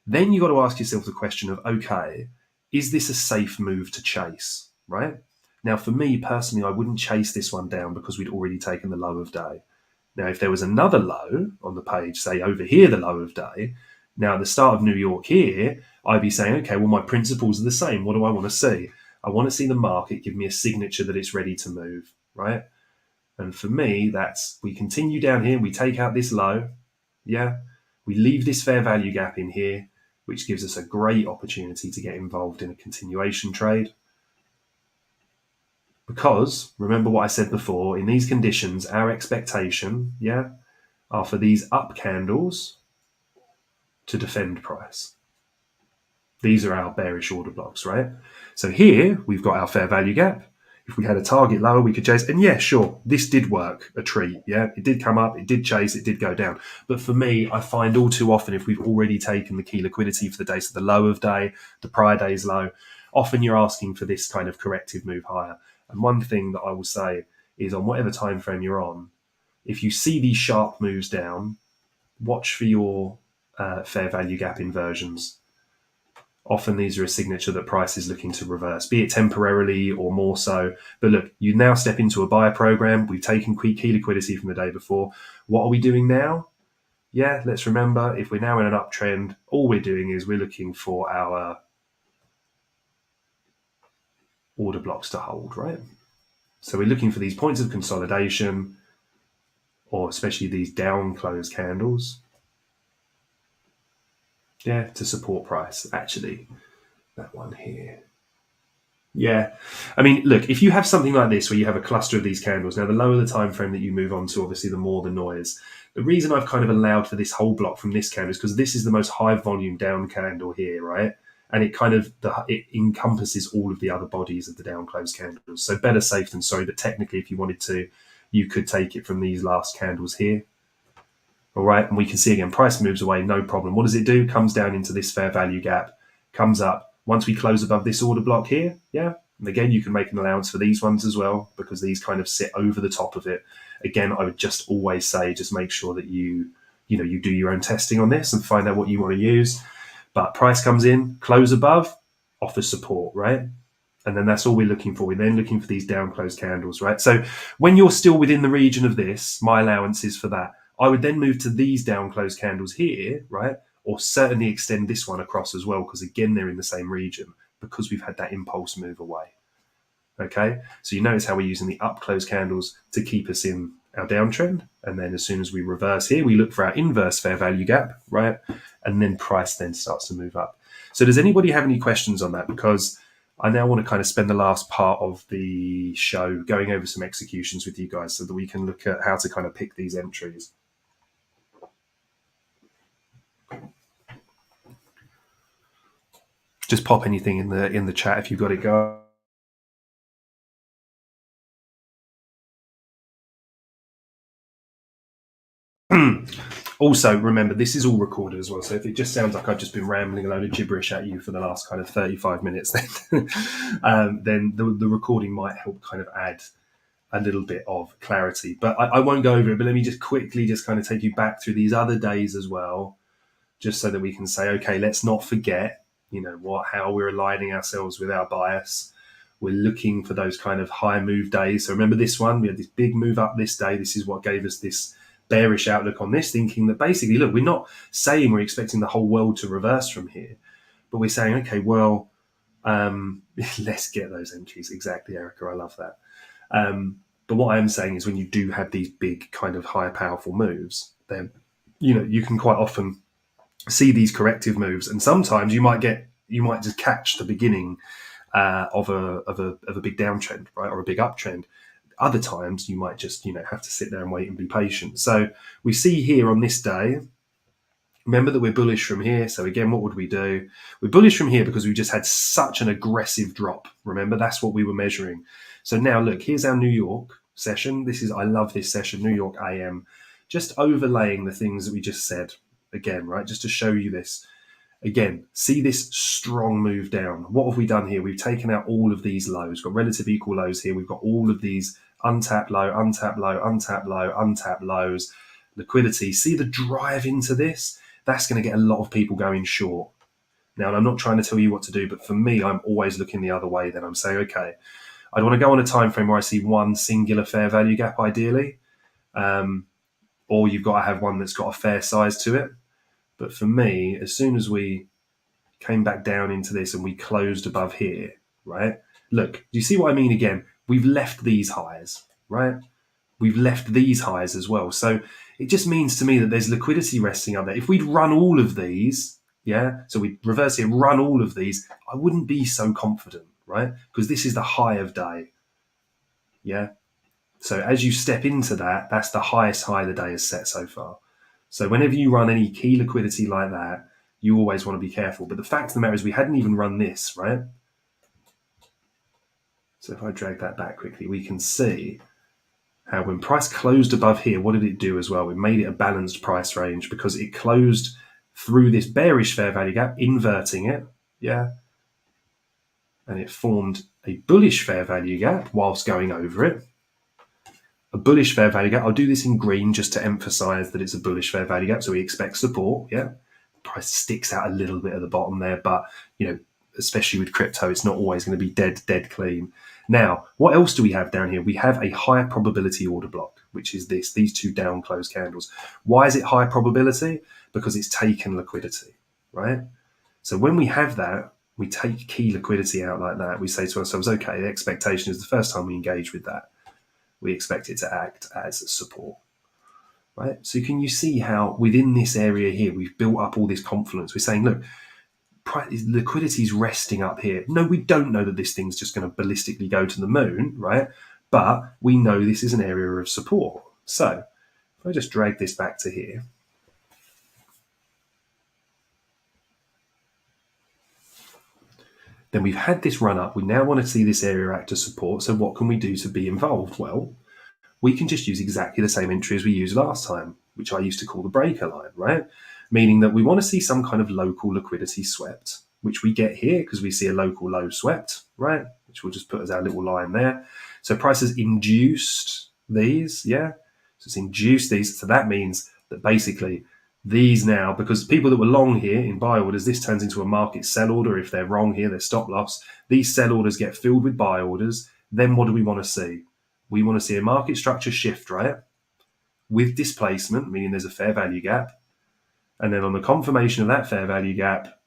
then you got to ask yourself the question of, okay, is this a safe move to chase, right? Now, for me personally, I wouldn't chase this one down because we'd already taken the low of day. Now, if there was another low on the page, say over here, the low of day, now at the start of New York here, I'd be saying, okay, well, my principles are the same. What do I want to see? I want to see the market give me a signature that it's ready to move, right? And for me, that's, we continue down here, we take out this low, yeah? We leave this fair value gap in here, which gives us a great opportunity to get involved in a continuation trade. Because, remember what I said before, in these conditions, our expectation, yeah, are for these up candles to defend price. These are our bearish order blocks, right? So here, we've got our fair value gap. If we had a target lower, we could chase. And yeah, sure, this did work, a treat, yeah? It did come up, it did chase, it did go down. But for me, I find all too often, if we've already taken the key liquidity for the day, so the low of day, the prior day's low, often you're asking for this kind of corrective move higher. And one thing that I will say is on whatever time frame you're on, if you see these sharp moves down, watch for your fair value gap inversions. Often these are a signature that price is looking to reverse, be it temporarily or more so. But look, you now step into a buy program. We've taken key liquidity from the day before. What are we doing now? Yeah, let's remember, if we're now in an uptrend, all we're doing is we're looking for our order blocks to hold, right? So we're looking for these points of consolidation, or especially these down close candles, yeah, to support price. Actually, that one here. Yeah. I mean, look, if you have something like this where you have a cluster of these candles, now the lower the time frame that you move on to, obviously the more the noise. The reason I've kind of allowed for this whole block from this candle is because this is the most high volume down candle here, right? And it kind of it encompasses all of the other bodies of the down close candles. So better safe than sorry, but technically if you wanted to, you could take it from these last candles here. All right, and we can see again, price moves away, no problem. What does it do? Comes down into this fair value gap, comes up. Once we close above this order block here, yeah, and again, you can make an allowance for these ones as well because these kind of sit over the top of it. Again, I would just always say, just make sure that you do your own testing on this and find out what you want to use. But price comes in, close above, offers support, right? And then that's all we're looking for. We're then looking for these down close candles, right? So when you're still within the region of this, my allowance is for that. I would then move to these down close candles here, right? Or certainly extend this one across as well, because again, they're in the same region because we've had that impulse move away. Okay, so you notice how we're using the up close candles to keep us in our downtrend. And then as soon as we reverse here, we look for our inverse fair value gap, right? And then price then starts to move up. So does anybody have any questions on that? Because I now want to kind of spend the last part of the show going over some executions with you guys so that we can look at how to kind of pick these entries. Just pop anything in the chat if you've got it going. Also, remember, this is all recorded as well. So if it just sounds like I've just been rambling a load of gibberish at you for the last kind of 35 minutes, then the recording might help kind of add a little bit of clarity. But I won't go over it, but let me just quickly just kind of take you back through these other days as well, just so that we can say, okay, let's not forget, how we're aligning ourselves with our bias. We're looking for those kind of high move days. So remember this one, we had this big move up this day. This is what gave us this bearish outlook on this, thinking that basically, look, we're not saying we're expecting the whole world to reverse from here, but we're saying, okay, well, let's get those entries. Exactly, Erica, I love that. But what I am saying is when you do have these big kind of high powerful moves, then, you can quite often see these corrective moves. And sometimes you might just catch the beginning of a big downtrend, right? Or a big uptrend. Other times you might just, have to sit there and wait and be patient. So we see here on this day, remember that we're bullish from here. So again, what would we do? We're bullish from here because we just had such an aggressive drop. Remember, that's what we were measuring. So now look, here's our New York session. I love this session, New York AM, just overlaying the things that we just said again, right? Just to show you this. Again, see this strong move down. What have we done here? We've taken out all of these lows, got relative equal lows here. We've got all of these untapped low, untapped low, untapped low, untapped lows, liquidity. See the drive into this? That's going to get a lot of people going short. Now, and I'm not trying to tell you what to do, but for me, I'm always looking the other way. Then I'm saying, okay, I'd want to go on a time frame where I see one singular fair value gap, ideally, or you've got to have one that's got a fair size to it. But for me, as soon as we came back down into this and we closed above here, right? Look, do you see what I mean? Again, we've left these highs, right? We've left these highs as well. So it just means to me that there's liquidity resting up there. If we'd run all of these, yeah, so we reverse it, run all of these, I wouldn't be so confident, right? Because this is the high of day, yeah? So as you step into that, that's the highest high the day has set so far. So whenever you run any key liquidity like that, you always want to be careful. But the fact of the matter is we hadn't even run this, right? So if I drag that back quickly, we can see how when price closed above here, what did it do as well? We made it a balanced price range because it closed through this bearish fair value gap, inverting it, yeah? and it formed a bullish fair value gap whilst going over it. A bullish fair value gap. I'll do this in green just to emphasize that it's a bullish fair value gap. So we expect support. Yeah. Price sticks out a little bit at the bottom there, but especially with crypto, it's not always going to be dead clean. Now, what else do we have down here? We have a high probability order block, which is these two down close candles. Why is it high probability? Because it's taken liquidity, right? So when we have that, we take key liquidity out like that. We say to ourselves, okay, the expectation is the first time we engage with that, we expect it to act as support, right? So can you see how within this area here, we've built up all this confidence? We're saying, look, liquidity is resting up here. No, we don't know that this thing's just going to ballistically go to the moon, right? But we know this is an area of support. So if I just drag this back to here, then we've had this run up. We now want to see this area act as support. So what can we do to be involved? Well, we can just use exactly the same entry as we used last time, which I used to call the breaker line, right? Meaning that we want to see some kind of local liquidity swept, which we get here because we see a local low swept, right? Which we'll just put as our little line there. So price has induced these, yeah? So it's induced these. So that means that basically these now, because people that were long here in buy orders, this turns into a market sell order. If they're wrong here, they're stop loss. These sell orders get filled with buy orders. Then what do we want to see? We want to see a market structure shift, right? With displacement, meaning there's a fair value gap. And then on the confirmation of that fair value gap,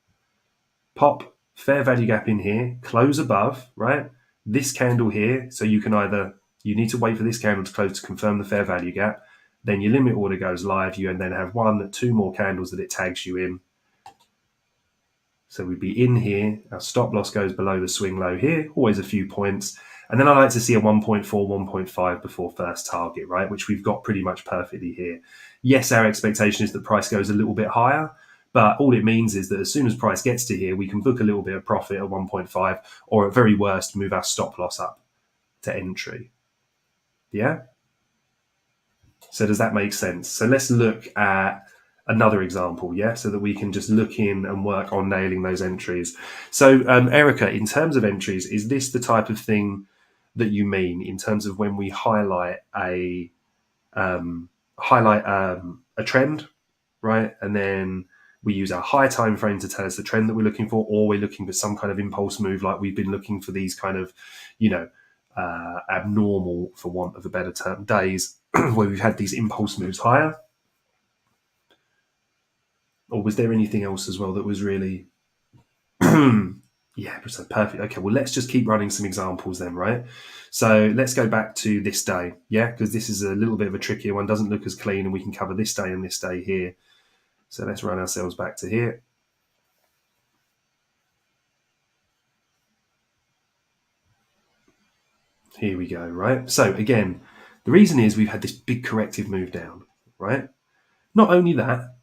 pop fair value gap in here, close above, right? This candle here. So you need to wait for this candle to close to confirm the fair value gap. Then your limit order goes live. You and then have 2 more candles that it tags you in. So we'd be in here. Our stop loss goes below the swing low here, always a few points. And then I like to see a 1.4, 1.5 before first target, right? Which we've got pretty much perfectly here. Yes, our expectation is that price goes a little bit higher, but all it means is that as soon as price gets to here, we can book a little bit of profit at 1.5, or at very worst, move our stop loss up to entry. Yeah? So does that make sense? So let's look at another example, yeah, so that we can just look in and work on nailing those entries. So, Erica, in terms of entries, is this the type of thing that you mean in terms of when we highlight a trend, right? And then we use our high time frame to tell us the trend that we're looking for, or we're looking for some kind of impulse move, like we've been looking for these kind of, abnormal, for want of a better term, days where we've had these impulse moves higher. Or was there anything else as well that was really yeah, so perfect. Okay, well, let's just keep running some examples then, right? So let's go back to this day, yeah, because this is a little bit of a trickier one, doesn't look as clean, and we can cover this day and this day here. So let's run ourselves back to here. Here we go, right? So again, the reason is we've had this big corrective move down, right? Not only that,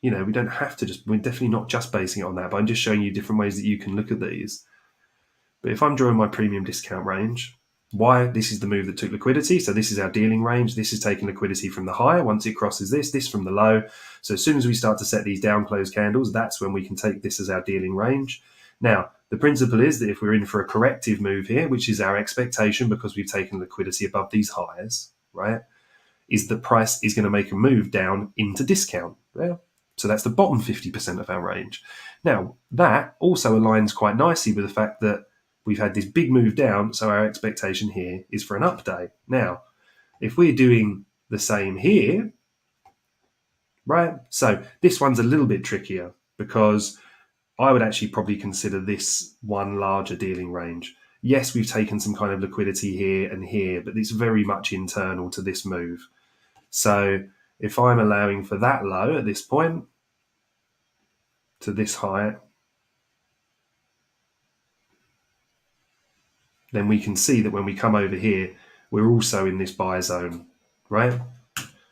we don't have to we're definitely not just basing it on that, but I'm just showing you different ways that you can look at these. But if I'm drawing my premium discount range, why? This is the move that took liquidity. So this is our dealing range. This is taking liquidity from the high. Once it crosses this from the low. So as soon as we start to set these down close candles, that's when we can take this as our dealing range. Now, the principle is that if we're in for a corrective move here, which is our expectation because we've taken liquidity above these highs, right, is the price is going to make a move down into discount. Yeah. So that's the bottom 50% of our range. Now, that also aligns quite nicely with the fact that we've had this big move down, so our expectation here is for an up day. Now, if we're doing the same here, right, so this one's a little bit trickier because I would actually probably consider this one larger dealing range. Yes, we've taken some kind of liquidity here and here, but it's very much internal to this move. So if I'm allowing for that low at this point to this high, then we can see that when we come over here, we're also in this buy zone, right?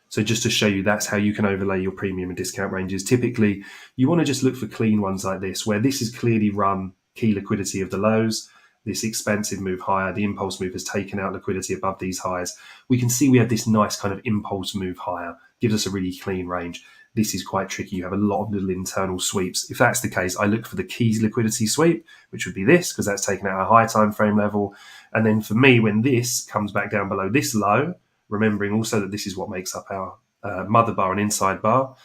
So just to show you, that's how you can overlay your premium and discount ranges. Typically, you want to just look for clean ones like this, where this is clearly run key liquidity of the lows, this expensive move higher. The impulse move has taken out liquidity above these highs. We can see we have this nice kind of impulse move higher, gives us a really clean range. This is quite tricky. You have a lot of little internal sweeps. If that's the case, I look for the key liquidity sweep, which would be this, because that's taken out a high time frame level. And then for me, when this comes back down below this low, remembering also that this is what makes up our mother bar and inside bar,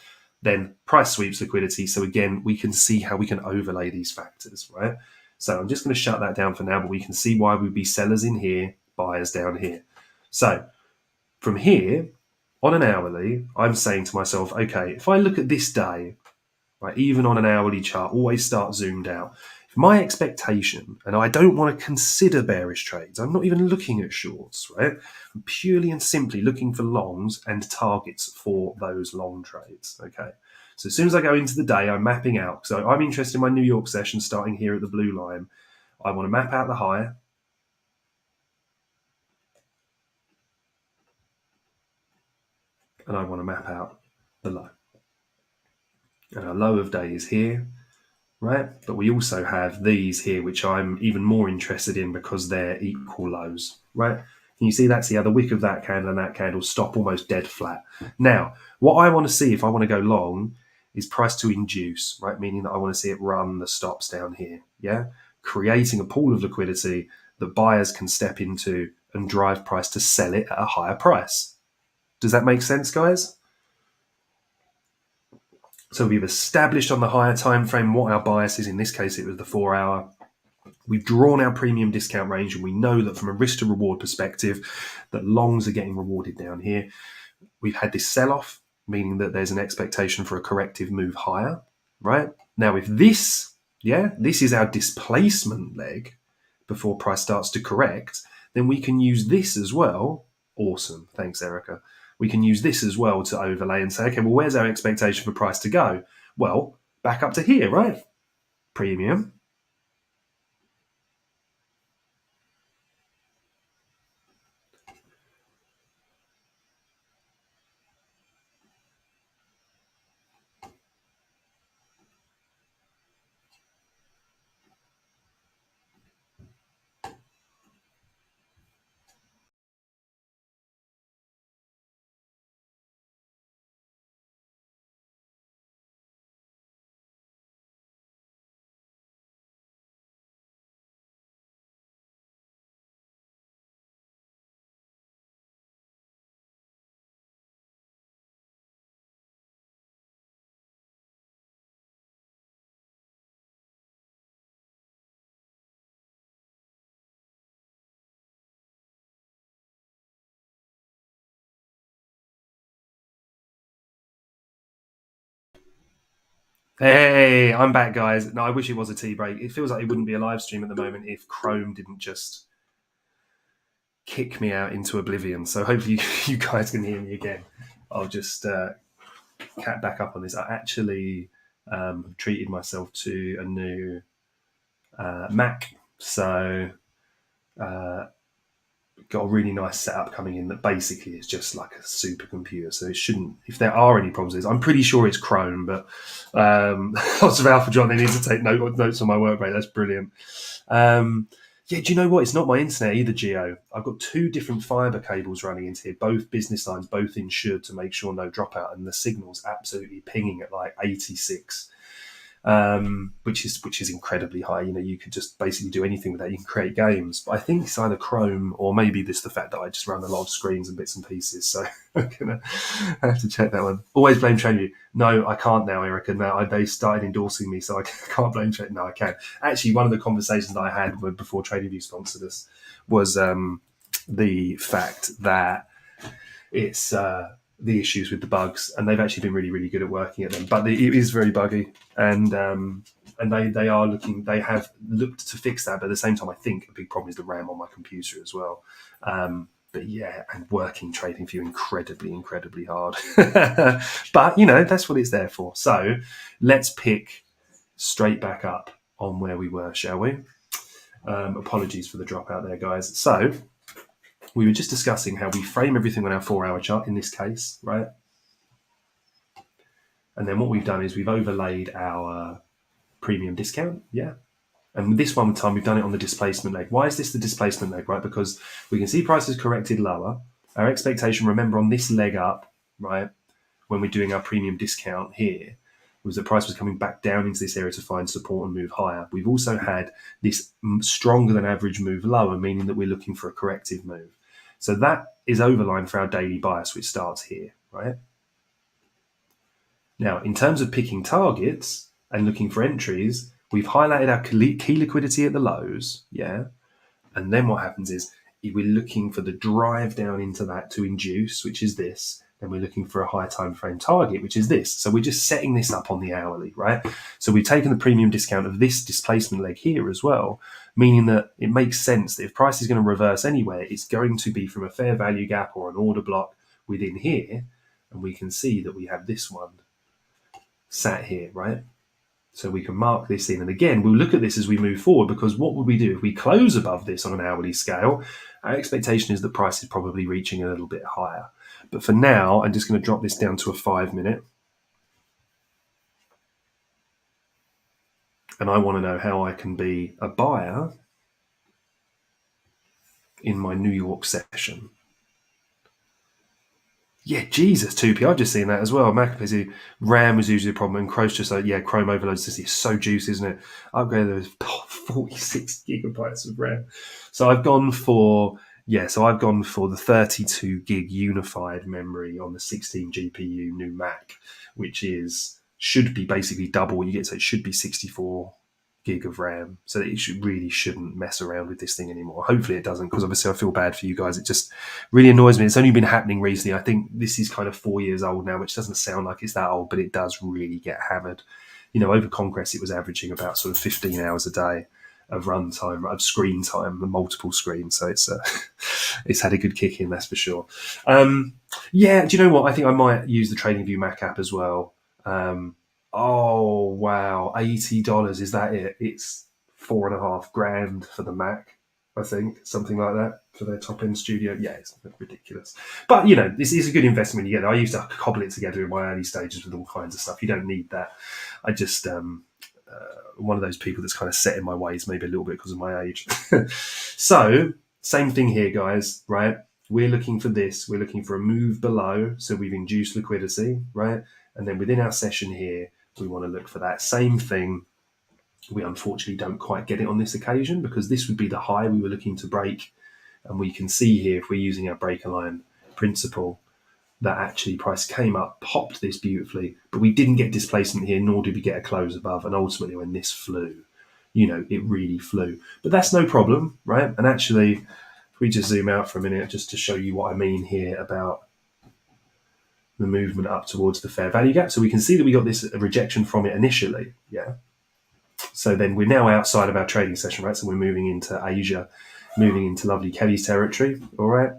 then price sweeps liquidity. So again, we can see how we can overlay these factors, right? So I'm just going to shut that down for now, but we can see why we'd be sellers in here, buyers down here. So from here, on an hourly, I'm saying to myself, okay, if I look at this day, right, even on an hourly chart, always start zoomed out. If my expectation, and I don't want to consider bearish trades, I'm not even looking at shorts, right? I'm purely and simply looking for longs and targets for those long trades, okay? So as soon as I go into the day, I'm mapping out. So I'm interested in my New York session starting here at the blue line. I want to map out the high. And I want to map out the low. And our low of day is here, right? But we also have these here, which I'm even more interested in because they're equal lows, right? Can you see that? See how the wick of that candle and that candle stop almost dead flat. Now, what I want to see if I want to go long is price to induce, right? Meaning that I want to see it run the stops down here, yeah? Creating a pool of liquidity that buyers can step into and drive price to sell it at a higher price. Does that make sense, guys? So we've established on the higher time frame what our bias is. In this case, it was the 4 hour. We've drawn our premium discount range, and we know that from a risk to reward perspective, that longs are getting rewarded down here. We've had this sell-off, meaning that there's an expectation for a corrective move higher, right? Now, if this is our displacement leg before price starts to correct, then we can use this as well. Awesome. Thanks, Erica. We can use this as well to overlay and say, okay, well, where's our expectation for price to go? Well, back up to here, right? Premium. Hey, I'm back, guys. No, I wish it was a tea break. It feels like it wouldn't be a live stream at the moment if Chrome didn't just kick me out into oblivion. So hopefully you guys can hear me again. I'll just cat back up on this. I actually treated myself to a new Mac. So got a really nice setup coming in that basically is just like a supercomputer. So it shouldn't, if there are any problems, I'm pretty sure it's Chrome, but lots of Alpha John, they need to take notes on my work rate. That's brilliant. Yeah, do you know what? It's not my internet either, Geo. I've got 2 different fiber cables running into here, both business lines, both insured to make sure no dropout, and the signal's absolutely pinging at like 86. Which is incredibly high. You know, you could just basically do anything with that. You can create games. But I think it's either Chrome or maybe this the fact that I just run a lot of screens and bits and pieces. So I'm gonna have to check that one. Always blame TradingView. No, I can't now, Erica. Now they started endorsing me, so I can't blame TradingView. No, I can. Actually, one of the conversations that I had before TradingView sponsored us was the fact that it's the issues with the bugs, and they've actually been really, really good at working at them. But it is very buggy, and they are looking. They have looked to fix that, but at the same time, I think a big problem is the RAM on my computer as well. But yeah, and working TradingView incredibly, incredibly hard. But you know that's what it's there for. So let's pick straight back up on where we were, shall we? Apologies for the dropout there, guys. So we were just discussing how we frame everything on our 4-hour chart in this case, right? And then what we've done is we've overlaid our premium discount, yeah? And this one time, we've done it on the displacement leg. Why is this the displacement leg, right? Because we can see prices corrected lower. Our expectation, remember, on this leg up, right, when we're doing our premium discount here, was that price was coming back down into this area to find support and move higher. We've also had this stronger than average move lower, meaning that we're looking for a corrective move. So that is overline for our daily bias, which starts here, right? Now, in terms of picking targets and looking for entries, we've highlighted our key liquidity at the lows, yeah? And then what happens is we're looking for the drive down into that to induce, which is this. Then we're looking for a high time frame target, which is this. So we're just setting this up on the hourly, right? So we've taken the premium discount of this displacement leg here as well, meaning that it makes sense that if price is going to reverse anywhere, it's going to be from a fair value gap or an order block within here. And we can see that we have this one sat here, right? So we can mark this in. And again, we'll look at this as we move forward, because what would we do if we close above this on an hourly scale? Our expectation is that price is probably reaching a little bit higher. But for now, I'm just going to drop this down to a 5 minute. And I want to know how I can be a buyer in my New York session. Yeah, Jesus, 2p. I've just seen that as well. MacAPI, RAM was usually a problem, and Chrome's just like, yeah, Chrome overloads this. It's so juicy, isn't it? Upgraded 46 gigabytes of RAM. So I've gone for the 32 gig unified memory on the 16 GPU new Mac, which should be basically double what you get. So it should be 64 gig of RAM, so that it shouldn't mess around with this thing anymore. Hopefully it doesn't, because obviously I feel bad for you guys. It just really annoys me. It's only been happening recently. I think this is kind of 4 years old now, which doesn't sound like it's that old, but it does really get hammered. Over Congress, it was averaging about sort of 15 hours a day of run time, of screen time, and multiple screens. So it's had a good kick in, that's for sure. Yeah, do you know what? I think I might use the TradingView Mac app as well. Oh wow, $80, is that it? It's $4,500 for the Mac, I think, something like that for their top end studio. Yeah, it's ridiculous. But this is a good investment. You get. I used to cobble it together in my early stages with all kinds of stuff. You don't need that. I just one of those people that's kind of set in my ways, maybe a little bit because of my age. So same thing here, guys. Right? We're looking for this. We're looking for a move below, so we've induced liquidity, right? And then within our session here, we want to look for that same thing. We unfortunately don't quite get it on this occasion, because this would be the high we were looking to break. And we can see here, if we're using our breaker line principle, that actually price came up, popped this beautifully, but we didn't get displacement here, nor did we get a close above. And ultimately, when this flew, it really flew. But that's no problem, right? And actually, if we just zoom out for a minute, just to show you what I mean here about the movement up towards the fair value gap. So we can see that we got this rejection from it initially, yeah? So then we're now outside of our trading session, right? So we're moving into Asia, moving into lovely Kelly's territory, all right?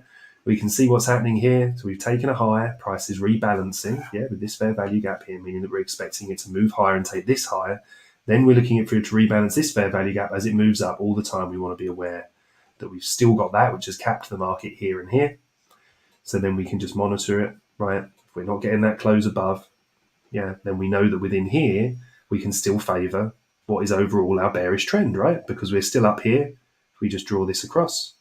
We can see what's happening here. So we've taken a higher, price is rebalancing, yeah, with this fair value gap here, meaning that we're expecting it to move higher and take this higher. Then we're looking for it to rebalance this fair value gap as it moves up. All the time we want to be aware that we've still got that, which has capped the market here and here. So then we can just monitor it, right? If we're not getting that close above, yeah, then we know that within here, we can still favour what is overall our bearish trend, right? Because we're still up here. If we just draw this across,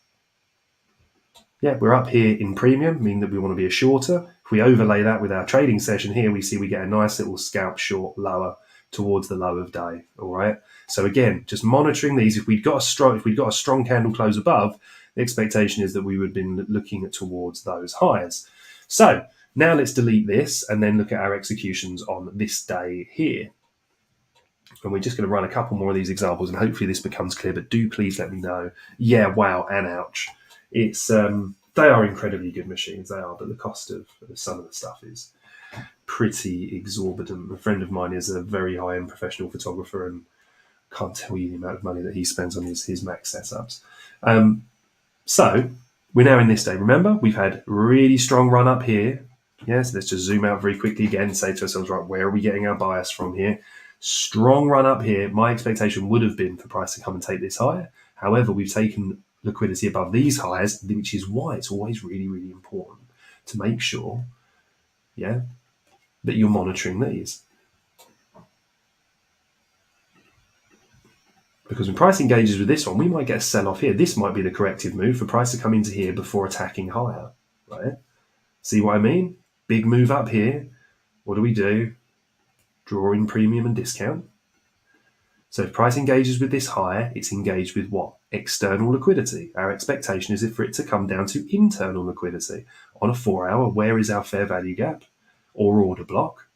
yeah, we're up here in premium, meaning that we want to be a shorter. If we overlay that with our trading session here, we see we get a nice little scalp short lower towards the low of day. All right. So again, just monitoring these. If we'd got a strong candle close above, the expectation is that we would have been looking towards those highs. So now let's delete this and then look at our executions on this day here. And we're just going to run a couple more of these examples, and hopefully this becomes clear. But do please let me know. Yeah, wow, and ouch. It's they are incredibly good machines. They are, but the cost of some of the stuff is pretty exorbitant. A friend of mine is a very high-end professional photographer, and can't tell you the amount of money that he spends on his Mac setups. So we're now in this day. Remember, we've had really strong run up here. Yes, let's just zoom out very quickly again and say to ourselves, right, where are we getting our bias from here? Strong run up here. My expectation would have been for price to come and take this higher. However, we've taken liquidity above these highs, which is why it's always really, really important to make sure, yeah, that you're monitoring these. Because when price engages with this one, we might get a sell-off here. This might be the corrective move for price to come into here before attacking higher, right? See what I mean? Big move up here. What do? Draw in premium and discount. So if price engages with this higher, it's engaged with what? External liquidity. Our expectation is for it to come down to internal liquidity. On a 4 hour, where is our fair value gap or order block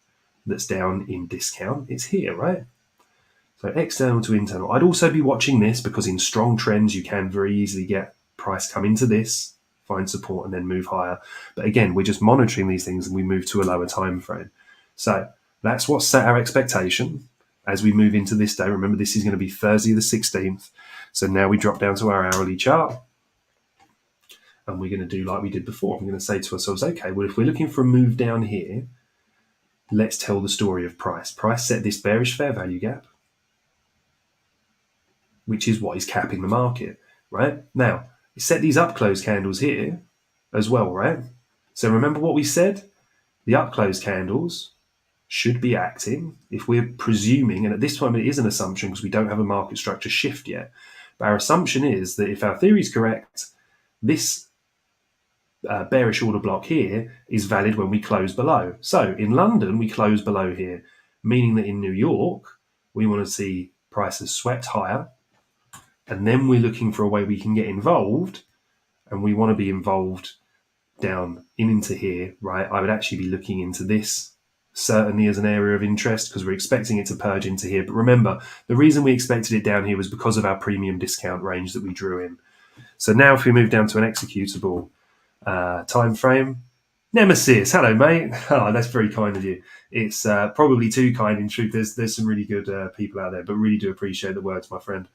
that's down in discount? It's here, right? So external to internal. I'd also be watching this because in strong trends, you can very easily get price come into this, find support, and then move higher. But again, we're just monitoring these things and we move to a lower time frame. So that's what set our expectation as we move into this day. Remember, this is going to be Thursday the 16th. So now we drop down to our hourly chart and we're going to do like we did before. I'm going to say to ourselves, okay, well, if we're looking for a move down here, let's tell the story of price. Price set this bearish fair value gap, which is what is capping the market, right? Now, it set these up close candles here as well, right? So remember what we said? The up close candles should be acting if we're presuming, and at this time it is an assumption because we don't have a market structure shift yet, but our assumption is that if our theory is correct, this bearish order block here is valid when we close below. So in London, we close below here, meaning that in New York, we want to see prices swept higher, and then we're looking for a way we can get involved, and we want to be involved down into here, right? I would actually be looking into this certainly as an area of interest because we're expecting it to purge into here. But remember, the reason we expected it down here was because of our premium discount range that we drew in. So now if we move down to an executable time frame, Nemesis, hello mate. Oh, that's very kind of you. It's probably too kind in truth. There's some really good people out there, but really do appreciate the words, my friend.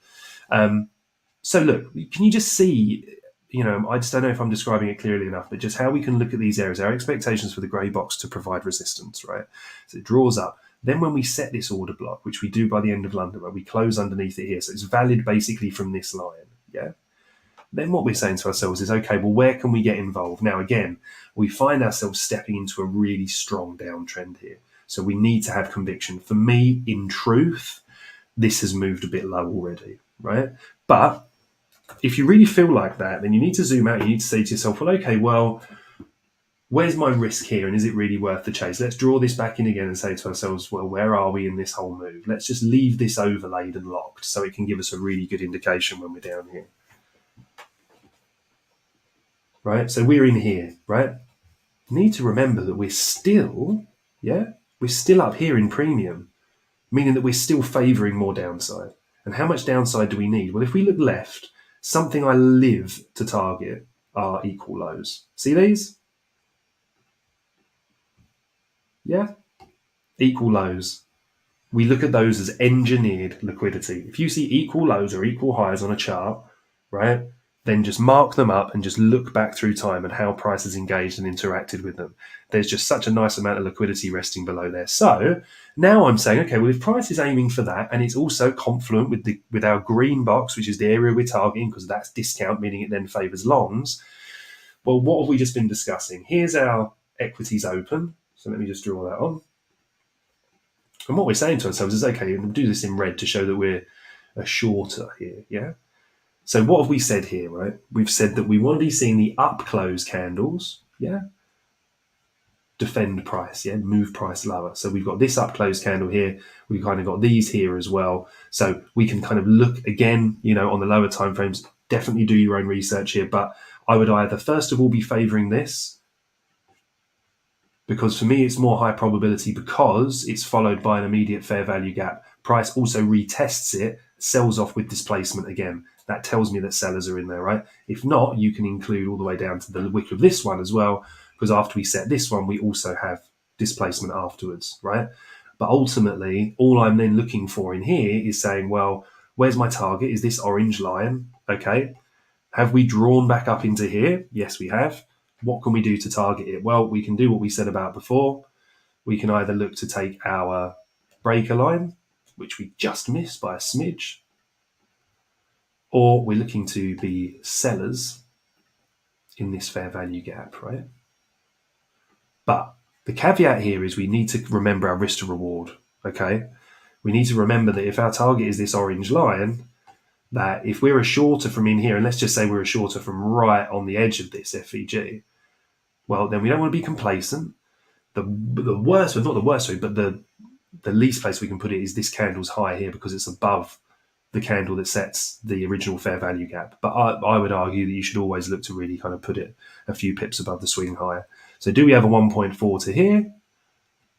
So look, can you just see, I just don't know if I'm describing it clearly enough, but just how we can look at these areas, our expectations for the grey box to provide resistance, right? So it draws up. Then when we set this order block, which we do by the end of London, where we close underneath it here, so it's valid basically from this line, yeah? Then what we're saying to ourselves is, okay, well, where can we get involved? Now, again, we find ourselves stepping into a really strong downtrend here. So we need to have conviction. For me, in truth, this has moved a bit low already, right? But if you really feel like that, then you need to zoom out. You need to say to yourself, well, okay, well, where's my risk here? And is it really worth the chase? Let's draw this back in again and say to ourselves, well, where are we in this whole move? Let's just leave this overlaid and locked so it can give us a really good indication when we're down here. Right? So we're in here, right? Need to remember that we're still up here in premium, meaning that we're still favoring more downside. And how much downside do we need? Well, if we look left, something I live to target are equal lows. See these? Yeah? Equal lows. We look at those as engineered liquidity. If you see equal lows or equal highs on a chart, right, then just mark them up and just look back through time and how price has engaged and interacted with them. There's just such a nice amount of liquidity resting below there. So now I'm saying, okay, well, if price is aiming for that and it's also confluent with our green box, which is the area we're targeting because that's discount, meaning it then favors longs. Well, what have we just been discussing? Here's our equities open. So let me just draw that on. And what we're saying to ourselves is, okay, we'll do this in red to show that we're a shorter here, yeah? So what have we said here, right? We've said that we want to be seeing the up close candles, yeah? Defend price, yeah? Move price lower. So we've got this up close candle here. We've kind of got these here as well. So we can kind of look again, on the lower time frames. Definitely do your own research here. But I would either, first of all, be favoring this, because for me, it's more high probability because it's followed by an immediate fair value gap. Price also retests it, sells off with displacement again. That tells me that sellers are in there, right? If not, you can include all the way down to the wick of this one as well, because after we set this one, we also have displacement afterwards, right? But ultimately, all I'm then looking for in here is saying, well, where's my target? Is this orange line? Okay. Have we drawn back up into here? Yes, we have. What can we do to target it? Well, we can do what we said about before. We can either look to take our breaker line, which we just missed by a smidge, or we're looking to be sellers in this fair value gap, right? But the caveat here is we need to remember our risk to reward, okay? We need to remember that if our target is this orange line, that if we're a shorter from in here, and let's just say we're a shorter from right on the edge of this FVG, well, then we don't want to be complacent. The worst, well, not the worst, sorry, but the least place we can put it is this candle's high here because it's above the candle that sets the original fair value gap. But I would argue that you should always look to really kind of put it a few pips above the swing higher. So do we have a 1.4 to here?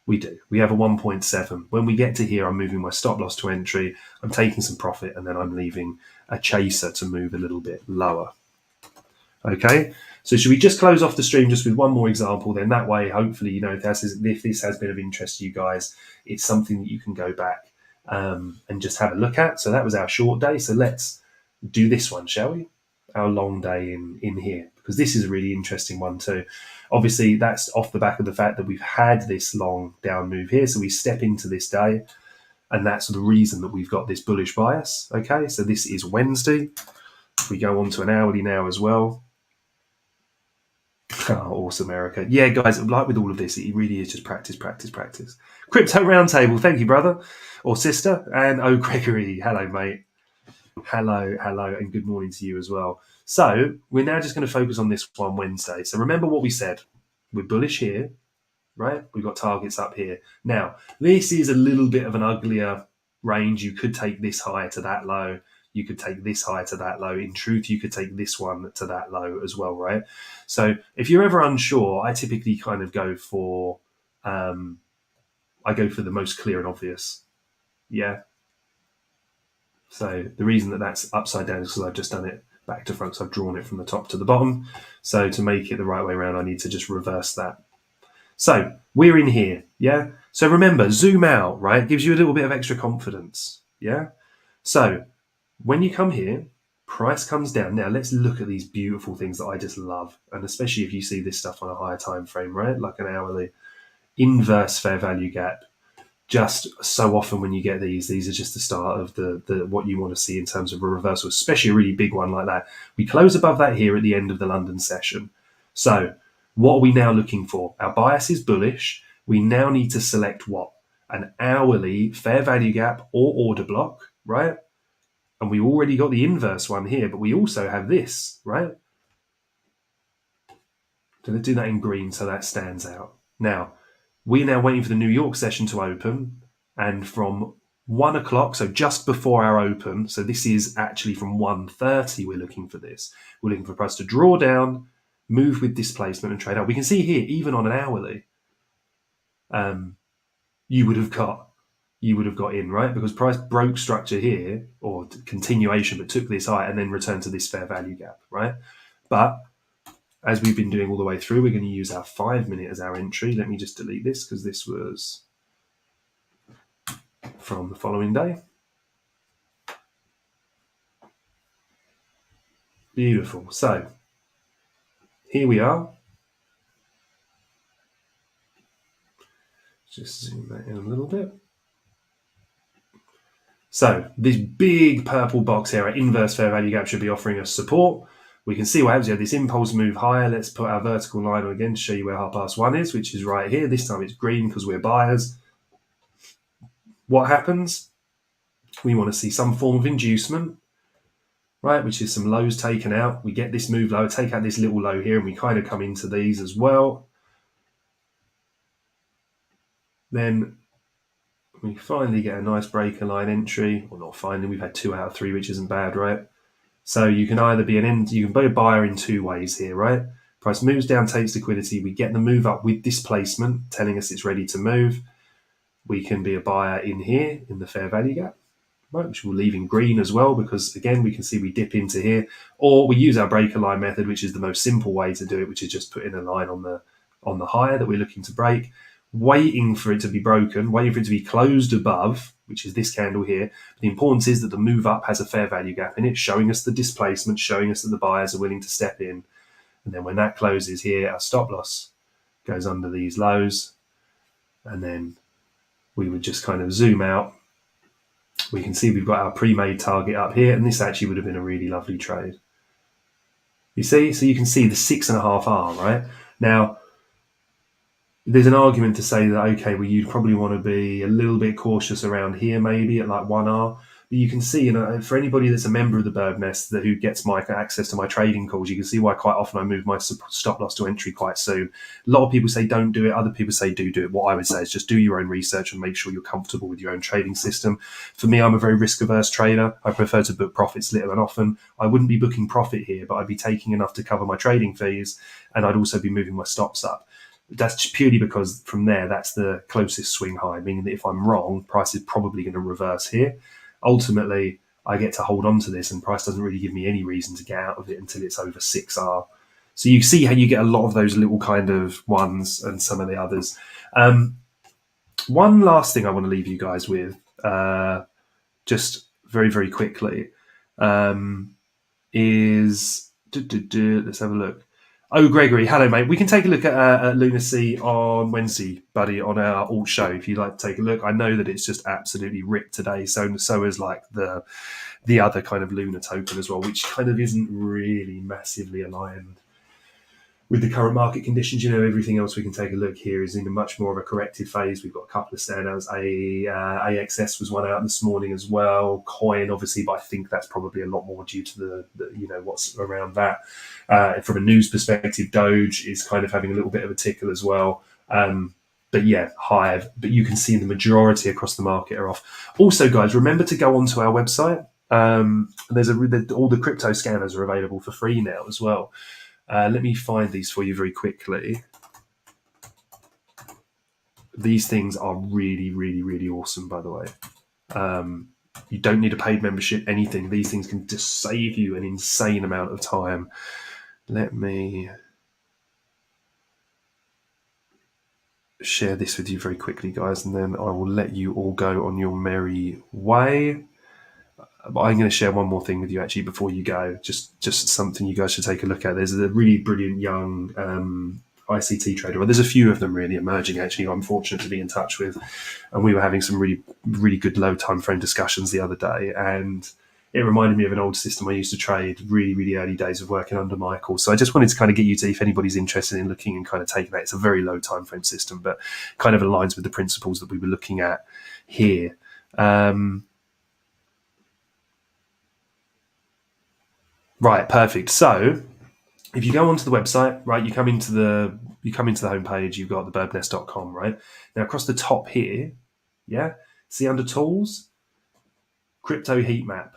We do. We have a 1.7. When we get to here, I'm moving my stop loss to entry. I'm taking some profit, and then I'm leaving a chaser to move a little bit lower. Okay, so should we just close off the stream just with one more example? Then that way, hopefully, if this has been of interest to you guys, it's something that you can go back and just have a look at. So that was our short day. So let's do this one, shall we? Our long day in here, because this is a really interesting one too. Obviously, that's off the back of the fact that we've had this long down move here. So we step into this day, and that's the reason that we've got this bullish bias. Okay, so this is Wednesday. If we go on to an hourly now as well. Oh, awesome, Erica. Yeah, guys, like with all of this, it really is just practice, practice, practice. Crypto Roundtable, thank you, brother or sister. And Gregory, hello, mate. Hello, and good morning to you as well. So we're now just going to focus on this one Wednesday. So remember what we said. We're bullish here, right? We've got targets up here. Now, this is a little bit of an uglier range. You could take this high to that low. You could take this high to that low. In truth, you could take this one to that low as well, right? So if you're ever unsure, I typically kind of go for the most clear and obvious. Yeah. So the reason that that's upside down is because I've just done it back to front. So I've drawn it from the top to the bottom. So to make it the right way around, I need to just reverse that. So we're in here. Yeah. So remember, zoom out, right? It gives you a little bit of extra confidence. Yeah. So when you come here, price comes down. Now let's look at these beautiful things that I just love. And especially if you see this stuff on a higher time frame, right? Like an hourly inverse fair value gap. Just so often when you get these are just the start of the what you want to see in terms of a reversal, especially a really big one like that. We close above that here at the end of the London session. So what are we now looking for? Our bias is bullish. We now need to select what? An hourly fair value gap or order block, right? And we already got the inverse one here, but we also have this, right? Going to do that in green so that stands out. Now, we're now waiting for the New York session to open, and from 1 o'clock, so just before our open, so this is actually from 1:30 we're looking for this. We're looking for price to draw down, move with displacement and trade out. We can see here, even on an hourly, you would have got in, right? Because price broke structure here, or continuation, but took this high and then returned to this fair value gap, right? But as we've been doing all the way through, we're going to use our 5 minute as our entry. Let me just delete this because this was from the following day. Beautiful. So here we are. Just zoom that in a little bit. So this big purple box here, our inverse fair value gap, should be offering us support. We can see what happens. We have this impulse move higher. Let's put our vertical line on again to show you where 1:30 is, which is right here. This time it's green because we're buyers. What happens? We want to see some form of inducement, right, which is some lows taken out. We get this move lower, take out this little low here, and we kind of come into these as well. Then we finally get a nice breaker line entry. Well, not finally, we've had 2 out of 3, which isn't bad, right? So you can either be you can be a buyer in 2 ways here, right? Price moves down, takes liquidity. We get the move up with displacement, telling us it's ready to move. We can be a buyer in here in the fair value gap, right, which we'll leave in green as well, because again, we can see we dip into here, or we use our breaker line method, which is the most simple way to do it, which is just putting a line on the higher that we're looking to break, waiting for it to be broken, waiting for it to be closed above, which is this candle here. The importance is that the move up has a fair value gap in it, showing us the displacement, showing us that the buyers are willing to step in. And then when that closes here, our stop loss goes under these lows. And then we would just kind of zoom out. We can see we've got our pre-made target up here, and this actually would have been a really lovely trade. You see? So you can see the 6.5R, right? Now, there's an argument to say that, okay, well, you'd probably want to be a little bit cautious around here, maybe at like 1R. But you can see, for anybody that's a member of the Bird Nest who gets my access to my trading calls, you can see why quite often I move my stop loss to entry quite soon. A lot of people say don't do it. Other people say do it. What I would say is just do your own research and make sure you're comfortable with your own trading system. For me, I'm a very risk averse trader. I prefer to book profits little and often. I wouldn't be booking profit here, but I'd be taking enough to cover my trading fees, and I'd also be moving my stops up. That's purely because from there, that's the closest swing high, meaning that if I'm wrong, price is probably going to reverse here. Ultimately, I get to hold on to this, and price doesn't really give me any reason to get out of it until it's over 6R. So you see how you get a lot of those little kind of ones and some of the others. One last thing I want to leave you guys with, just very, very quickly, is... let's have a look. Oh, Gregory, hello, mate. We can take a look at Lunacy on Wednesday, buddy, on our alt show, if you'd like to take a look. I know that it's just absolutely ripped today. So is like the other kind of Luna token as well, which kind of isn't really massively aligned with the current market conditions. Everything else we can take a look here is in a much more of a corrective phase. We've got a couple of standouts. AXS was one out this morning as well. Coin, obviously, but I think that's probably a lot more due to the what's around that. From a news perspective, Doge is kind of having a little bit of a tickle as well. But yeah, Hive. But you can see the majority across the market are off. Also, guys, remember to go onto our website. All the crypto scanners are available for free now as well. Let me find these for you very quickly. These things are really, really, really awesome, by the way. You don't need a paid membership, anything. These things can just save you an insane amount of time. Let me share this with you very quickly, guys, and then I will let you all go on your merry way. But I'm going to share one more thing with you actually before you go. Just something you guys should take a look at. There's a really brilliant young ICT trader. Well, there's a few of them really emerging actually. I'm fortunate to be in touch with, and we were having some really, really good low time frame discussions the other day, and it reminded me of an old system I used to trade really, really early days of working under Michael. So I just wanted to kind of get you to, if anybody's interested in looking and kind of taking that, it's a very low time frame system, but kind of aligns with the principles that we were looking at here. Right, perfect. So if you go onto the website, right, you come into the homepage, you've got the birdnest.com, right? Now across the top here, yeah, see under tools, crypto heat map.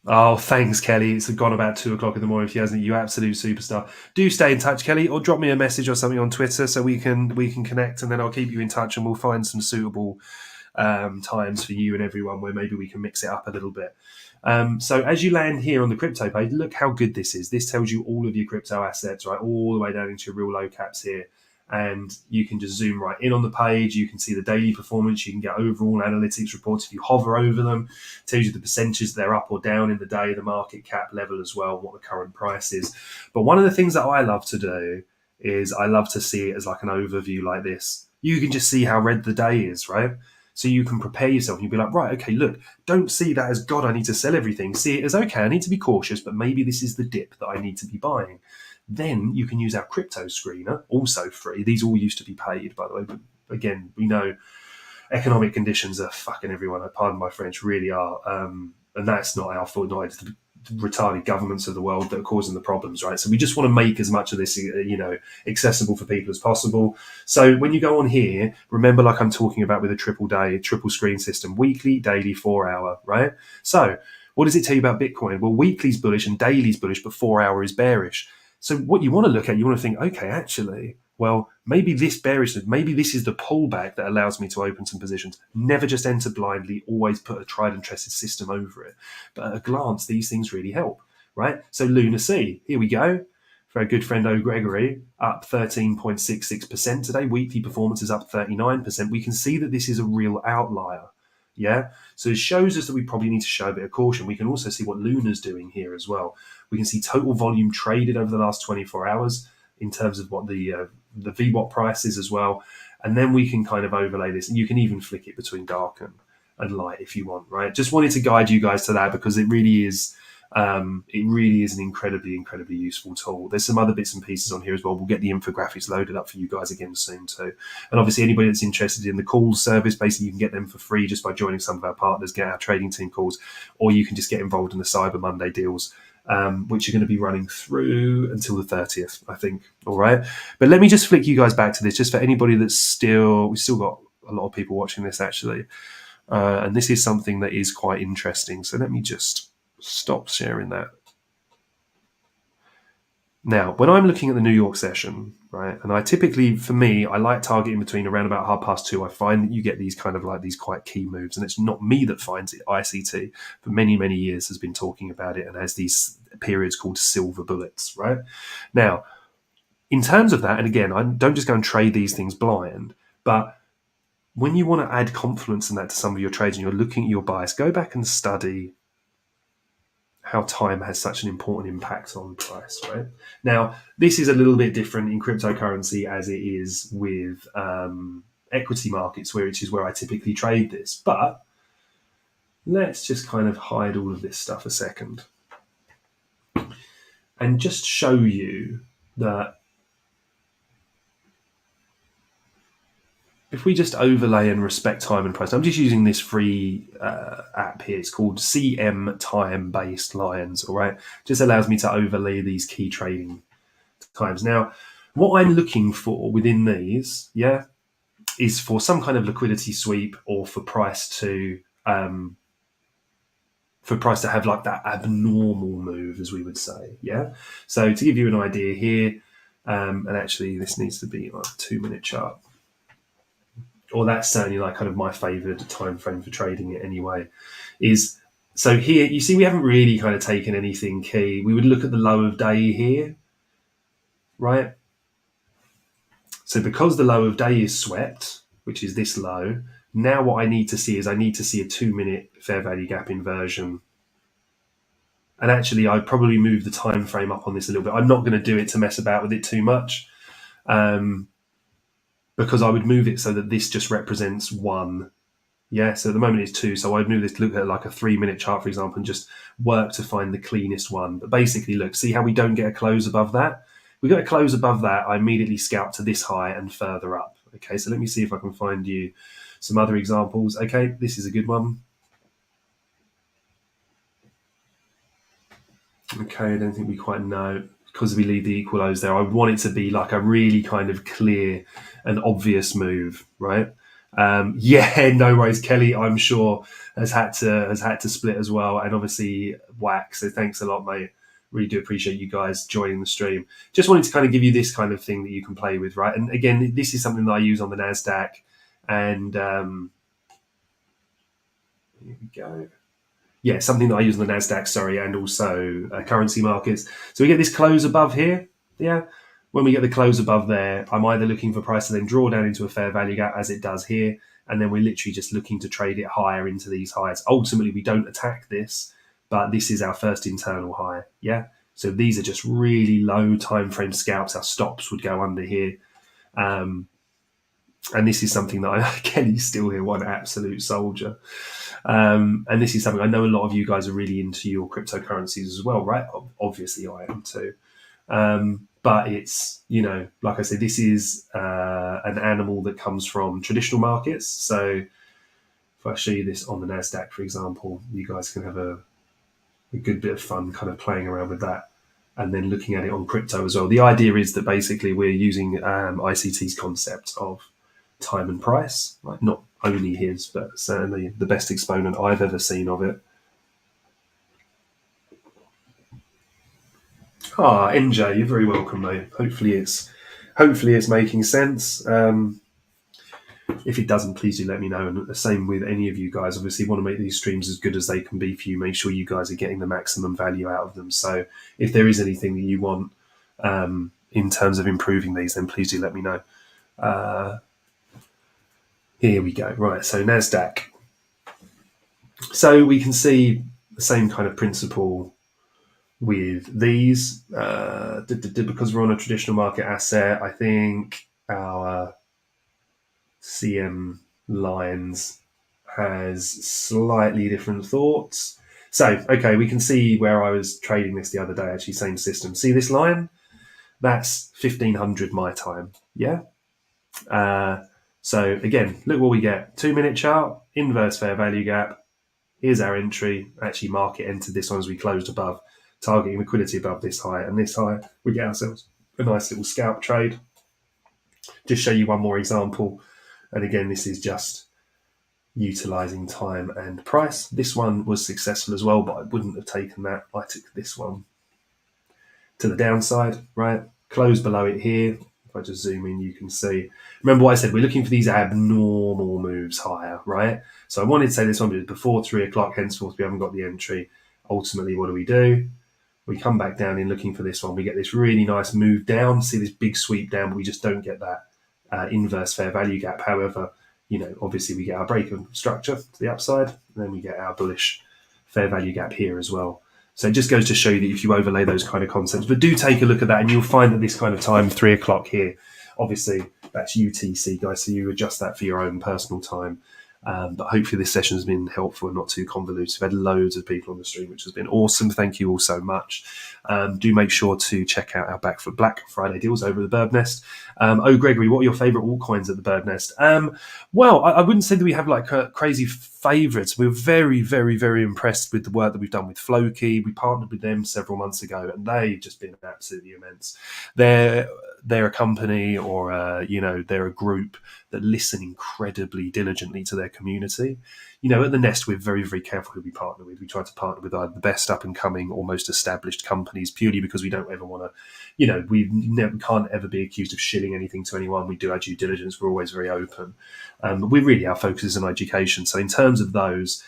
Oh, thanks, Kelly. It's gone about 2:00 in the morning. If he hasn't, you absolute superstar. Do stay in touch, Kelly, or drop me a message or something on Twitter so we can connect, and then I'll keep you in touch, and we'll find some suitable times for you and everyone where maybe we can mix it up a little bit. So as you land here on the crypto page, look how good this is. This tells you all of your crypto assets, right, all the way down into your real low caps here. And you can just zoom right in on the page. You can see the daily performance. You can get overall analytics reports if you hover over them. It tells you the percentages they're up or down in the day, the market cap level as well, what the current price is. But one of the things that I love to do is I love to see it as like an overview like this. You can just see how red the day is, right? So you can prepare yourself and you'll be like, right, okay, look, don't see that as, God, I need to sell everything. See it as, okay, I need to be cautious, but maybe this is the dip that I need to be buying. Then you can use our crypto screener, also free. These all used to be paid, by the way. But again, we know economic conditions are fucking everyone, pardon my French, really are. And that's not our fault, not the retarded governments of the world that are causing the problems, right? So we just want to make as much of this, accessible for people as possible. So when you go on here, remember, like I'm talking about with a triple screen system, weekly, daily, 4 hour, right? So what does it tell you about Bitcoin? Well, weekly's bullish and daily's bullish, but 4 hour is bearish. So what you want to look at, you want to think, okay, actually, well, maybe this bearishness, maybe this is the pullback that allows me to open some positions. Never just enter blindly, always put a tried and trusted system over it. But at a glance, these things really help, right? So Lunacy, here we go. For our good friend O. Gregory, up 13.66% today. Weekly performance is up 39%. We can see that this is a real outlier. Yeah, so it shows us that we probably need to show a bit of caution. We can also see what Luna's doing here as well. We can see total volume traded over the last 24 hours in terms of what the VWAP price is as well. And then we can kind of overlay this, and you can even flick it between dark and light if you want, right? Just wanted to guide you guys to that because it really is It really is an incredibly, incredibly useful tool. There's some other bits and pieces on here as well. We'll get the infographics loaded up for you guys again soon too. And obviously, anybody that's interested in the calls service, basically you can get them for free just by joining some of our partners, get our trading team calls, or you can just get involved in the Cyber Monday deals, which are going to be running through until the 30th, I think. All right. But let me just flick you guys back to this, just for anybody that's we've still got a lot of people watching this actually. And this is something that is quite interesting. So let me just stop sharing that. Now, when I'm looking at the New York session, right, and I typically, for me, I like targeting between around about 2:30. I find that you get these kind of like these quite key moves, and it's not me that finds it. ICT, for many, many years, has been talking about it and has these periods called silver bullets, right? Now, in terms of that, and again, I don't just go and trade these things blind, but when you want to add confidence in that to some of your trades and you're looking at your bias, go back and study how time has such an important impact on price, right? Now, this is a little bit different in cryptocurrency as it is with equity markets, which is where I typically trade this. But let's just kind of hide all of this stuff a second and just show you that if we just overlay and respect time and price, I'm just using this free app here. It's called CM Time Based Lines, all right? Just allows me to overlay these key trading times. Now, what I'm looking for within these, is for some kind of liquidity sweep or for price to have like that abnormal move, as we would say, yeah? So to give you an idea here, and actually this needs to be like a 2-minute chart, or that's certainly like kind of my favoured time frame for trading it anyway, is so here you see we haven't really kind of taken anything key. We would look at the low of day here, right? So because the low of day is swept, which is this low, now what I need to see is I need to see a 2-minute fair value gap inversion. And actually I'd probably move the time frame up on this a little bit. I'm not going to do it to mess about with it too much. Because I would move it so that this just represents 1. Yeah, so at the moment it's 2. So I'd move this to look at like a 3-minute chart, for example, and just work to find the cleanest one. But basically, look, see how we don't get a close above that? We got a close above that, I immediately scalp to this high and further up. Okay, so let me see if I can find you some other examples. Okay, this is a good one. Okay, I don't think we quite know. Because we leave the equal lows there, I want it to be like a really kind of clear and obvious move, right? No worries, Kelly. I'm sure has had to split as well, and obviously whack. So thanks a lot, mate. Really do appreciate you guys joining the stream. Just wanted to kind of give you this kind of thing that you can play with, right? And again, this is something that I use on the Nasdaq, and here we go. Yeah, something that I use on the Nasdaq, and also currency markets. So we get this close above here. Yeah. When we get the close above there, I'm either looking for price to then draw down into a fair value gap as it does here. And then we're literally just looking to trade it higher into these highs. Ultimately, we don't attack this, but this is our first internal high. Yeah. So these are just really low time frame scalps. Our stops would go under here. And this is something that Kelly's still here, one absolute soldier. And this is something I know a lot of you guys are really into your cryptocurrencies as well, right? Obviously, I am too. But it's, like I said, this is an animal that comes from traditional markets. So if I show you this on the Nasdaq, for example, you guys can have a good bit of fun kind of playing around with that and then looking at it on crypto as well. The idea is that basically we're using ICT's concept of time and price, right? Not only his, but certainly the best exponent I've ever seen of it. NJ, you're very welcome, mate. Hopefully it's making sense. If it doesn't, please do let me know. And the same with any of you guys. Obviously, want to make these streams as good as they can be for you. Make sure you guys are getting the maximum value out of them. So if there is anything that you want in terms of improving these, then please do let me know. Here we go. Right, so Nasdaq. So we can see the same kind of principle with these. Because we're on a traditional market asset, I think our CM lines has slightly different thoughts. So, okay, we can see where I was trading this the other day, actually, same system. See this line? That's 1500 my time. Yeah. So again, look what we get. 2 minute chart, inverse fair value gap. Here's our entry. Actually, market entered this one as we closed above, targeting liquidity above this high and this high. We get ourselves a nice little scalp trade. Just show you one more example. And again, this is just utilizing time and price. This one was successful as well, but I wouldn't have taken that. I took this one to the downside, right? Close below it here. If I just zoom in, you can see. Remember what I said, we're looking for these abnormal moves higher, right? So I wanted to say this one, but before 3 o'clock, henceforth, we haven't got the entry. Ultimately, what do? We come back down in looking for this one. We get this really nice move down, see this big sweep down, but we just don't get that inverse fair value gap. However, obviously we get our break of structure to the upside, and then we get our bullish fair value gap here as well. So it just goes to show you that if you overlay those kind of concepts, but do take a look at that and you'll find that this kind of time, 3 o'clock here, obviously that's UTC, guys, so you adjust that for your own personal time. But hopefully this session has been helpful and not too convoluted. We've had loads of people on the stream, which has been awesome. Thank you all so much. Do make sure to check out our Black Friday deals over at the Bird Nest. Gregory, what are your favourite altcoins at the Bird Nest? Well, I wouldn't say that we have like crazy favourites. We're very, very, very impressed with the work that we've done with Floki. We partnered with them several months ago, and they've just been absolutely immense. They're a company, or they're a group that listen incredibly diligently to their community. At the Nest, we're very, very careful who we partner with. We try to partner with either the best up-and-coming or most established companies, purely because we don't ever want to, we can't ever be accused of shilling anything to anyone. We do our due diligence. We're always very open. But our focus is on education. So in terms of those,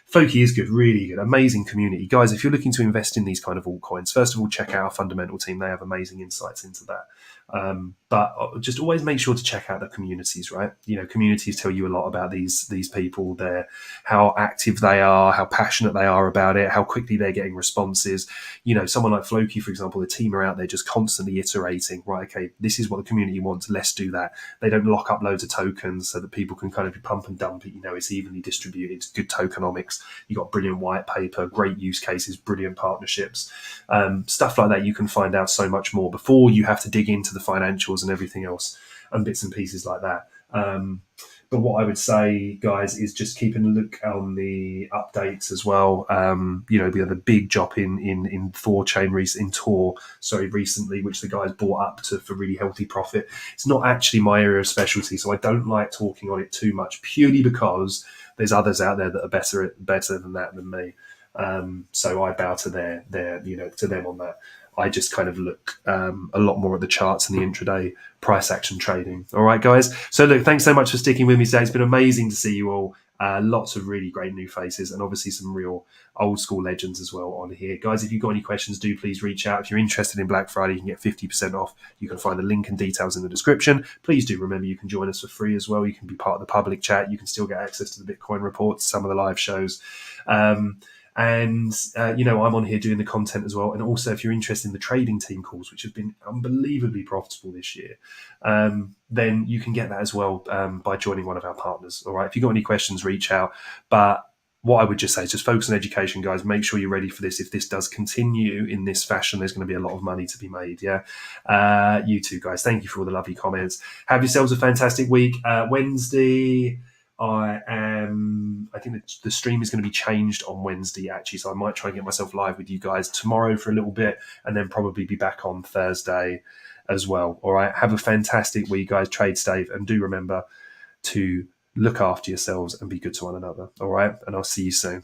Floki is good, really good, amazing community. Guys, if you're looking to invest in these kind of altcoins, first of all, check out our fundamental team. They have amazing insights into that. But just always make sure to check out the communities, right? Communities tell you a lot about these people, how active they are, how passionate they are about it, how quickly they're getting responses. Someone like Floki, for example, the team are out there just constantly iterating, right? Okay, this is what the community wants. Let's do that. They don't lock up loads of tokens so that people can kind of pump and dump it. It's evenly distributed. It's good tokenomics. You got brilliant white paper, great use cases, brilliant partnerships, stuff like that. You can find out so much more before you have to dig into the financials and everything else and bits and pieces like that. But what I would say, guys, is just keeping a look on the updates as well. We had a big drop in Thor-chain recently, which the guys bought up for really healthy profit. It's not actually my area of specialty, so I don't like talking on it too much, purely because there's others out there that are better than that than me. So I bow to to them on that. I just kind of look a lot more at the charts and the intraday price action trading. All right, guys. So look, thanks so much for sticking with me today. It's been amazing to see you all. Lots of really great new faces and obviously some real old school legends as well on here. Guys, if you've got any questions, do please reach out. If you're interested in Black Friday, you can get 50% off. You can find the link and details in the description. Please do remember you can join us for free as well. You can be part of the public chat. You can still get access to the Bitcoin reports, some of the live shows. I'm on here doing the content as well. And also, if you're interested in the trading team calls, which have been unbelievably profitable this year, then you can get that as well by joining one of our partners. All right. If you've got any questions, reach out. But what I would just say is just focus on education, guys. Make sure you're ready for this. If this does continue in this fashion, there's going to be a lot of money to be made. Yeah. You too, guys. Thank you for all the lovely comments. Have yourselves a fantastic week. Wednesday, I think the stream is going to be changed on Wednesday, actually. So I might try and get myself live with you guys tomorrow for a little bit and then probably be back on Thursday as well. All right. Have a fantastic week, guys. Trade safe. And do remember to look after yourselves and be good to one another. All right. And I'll see you soon.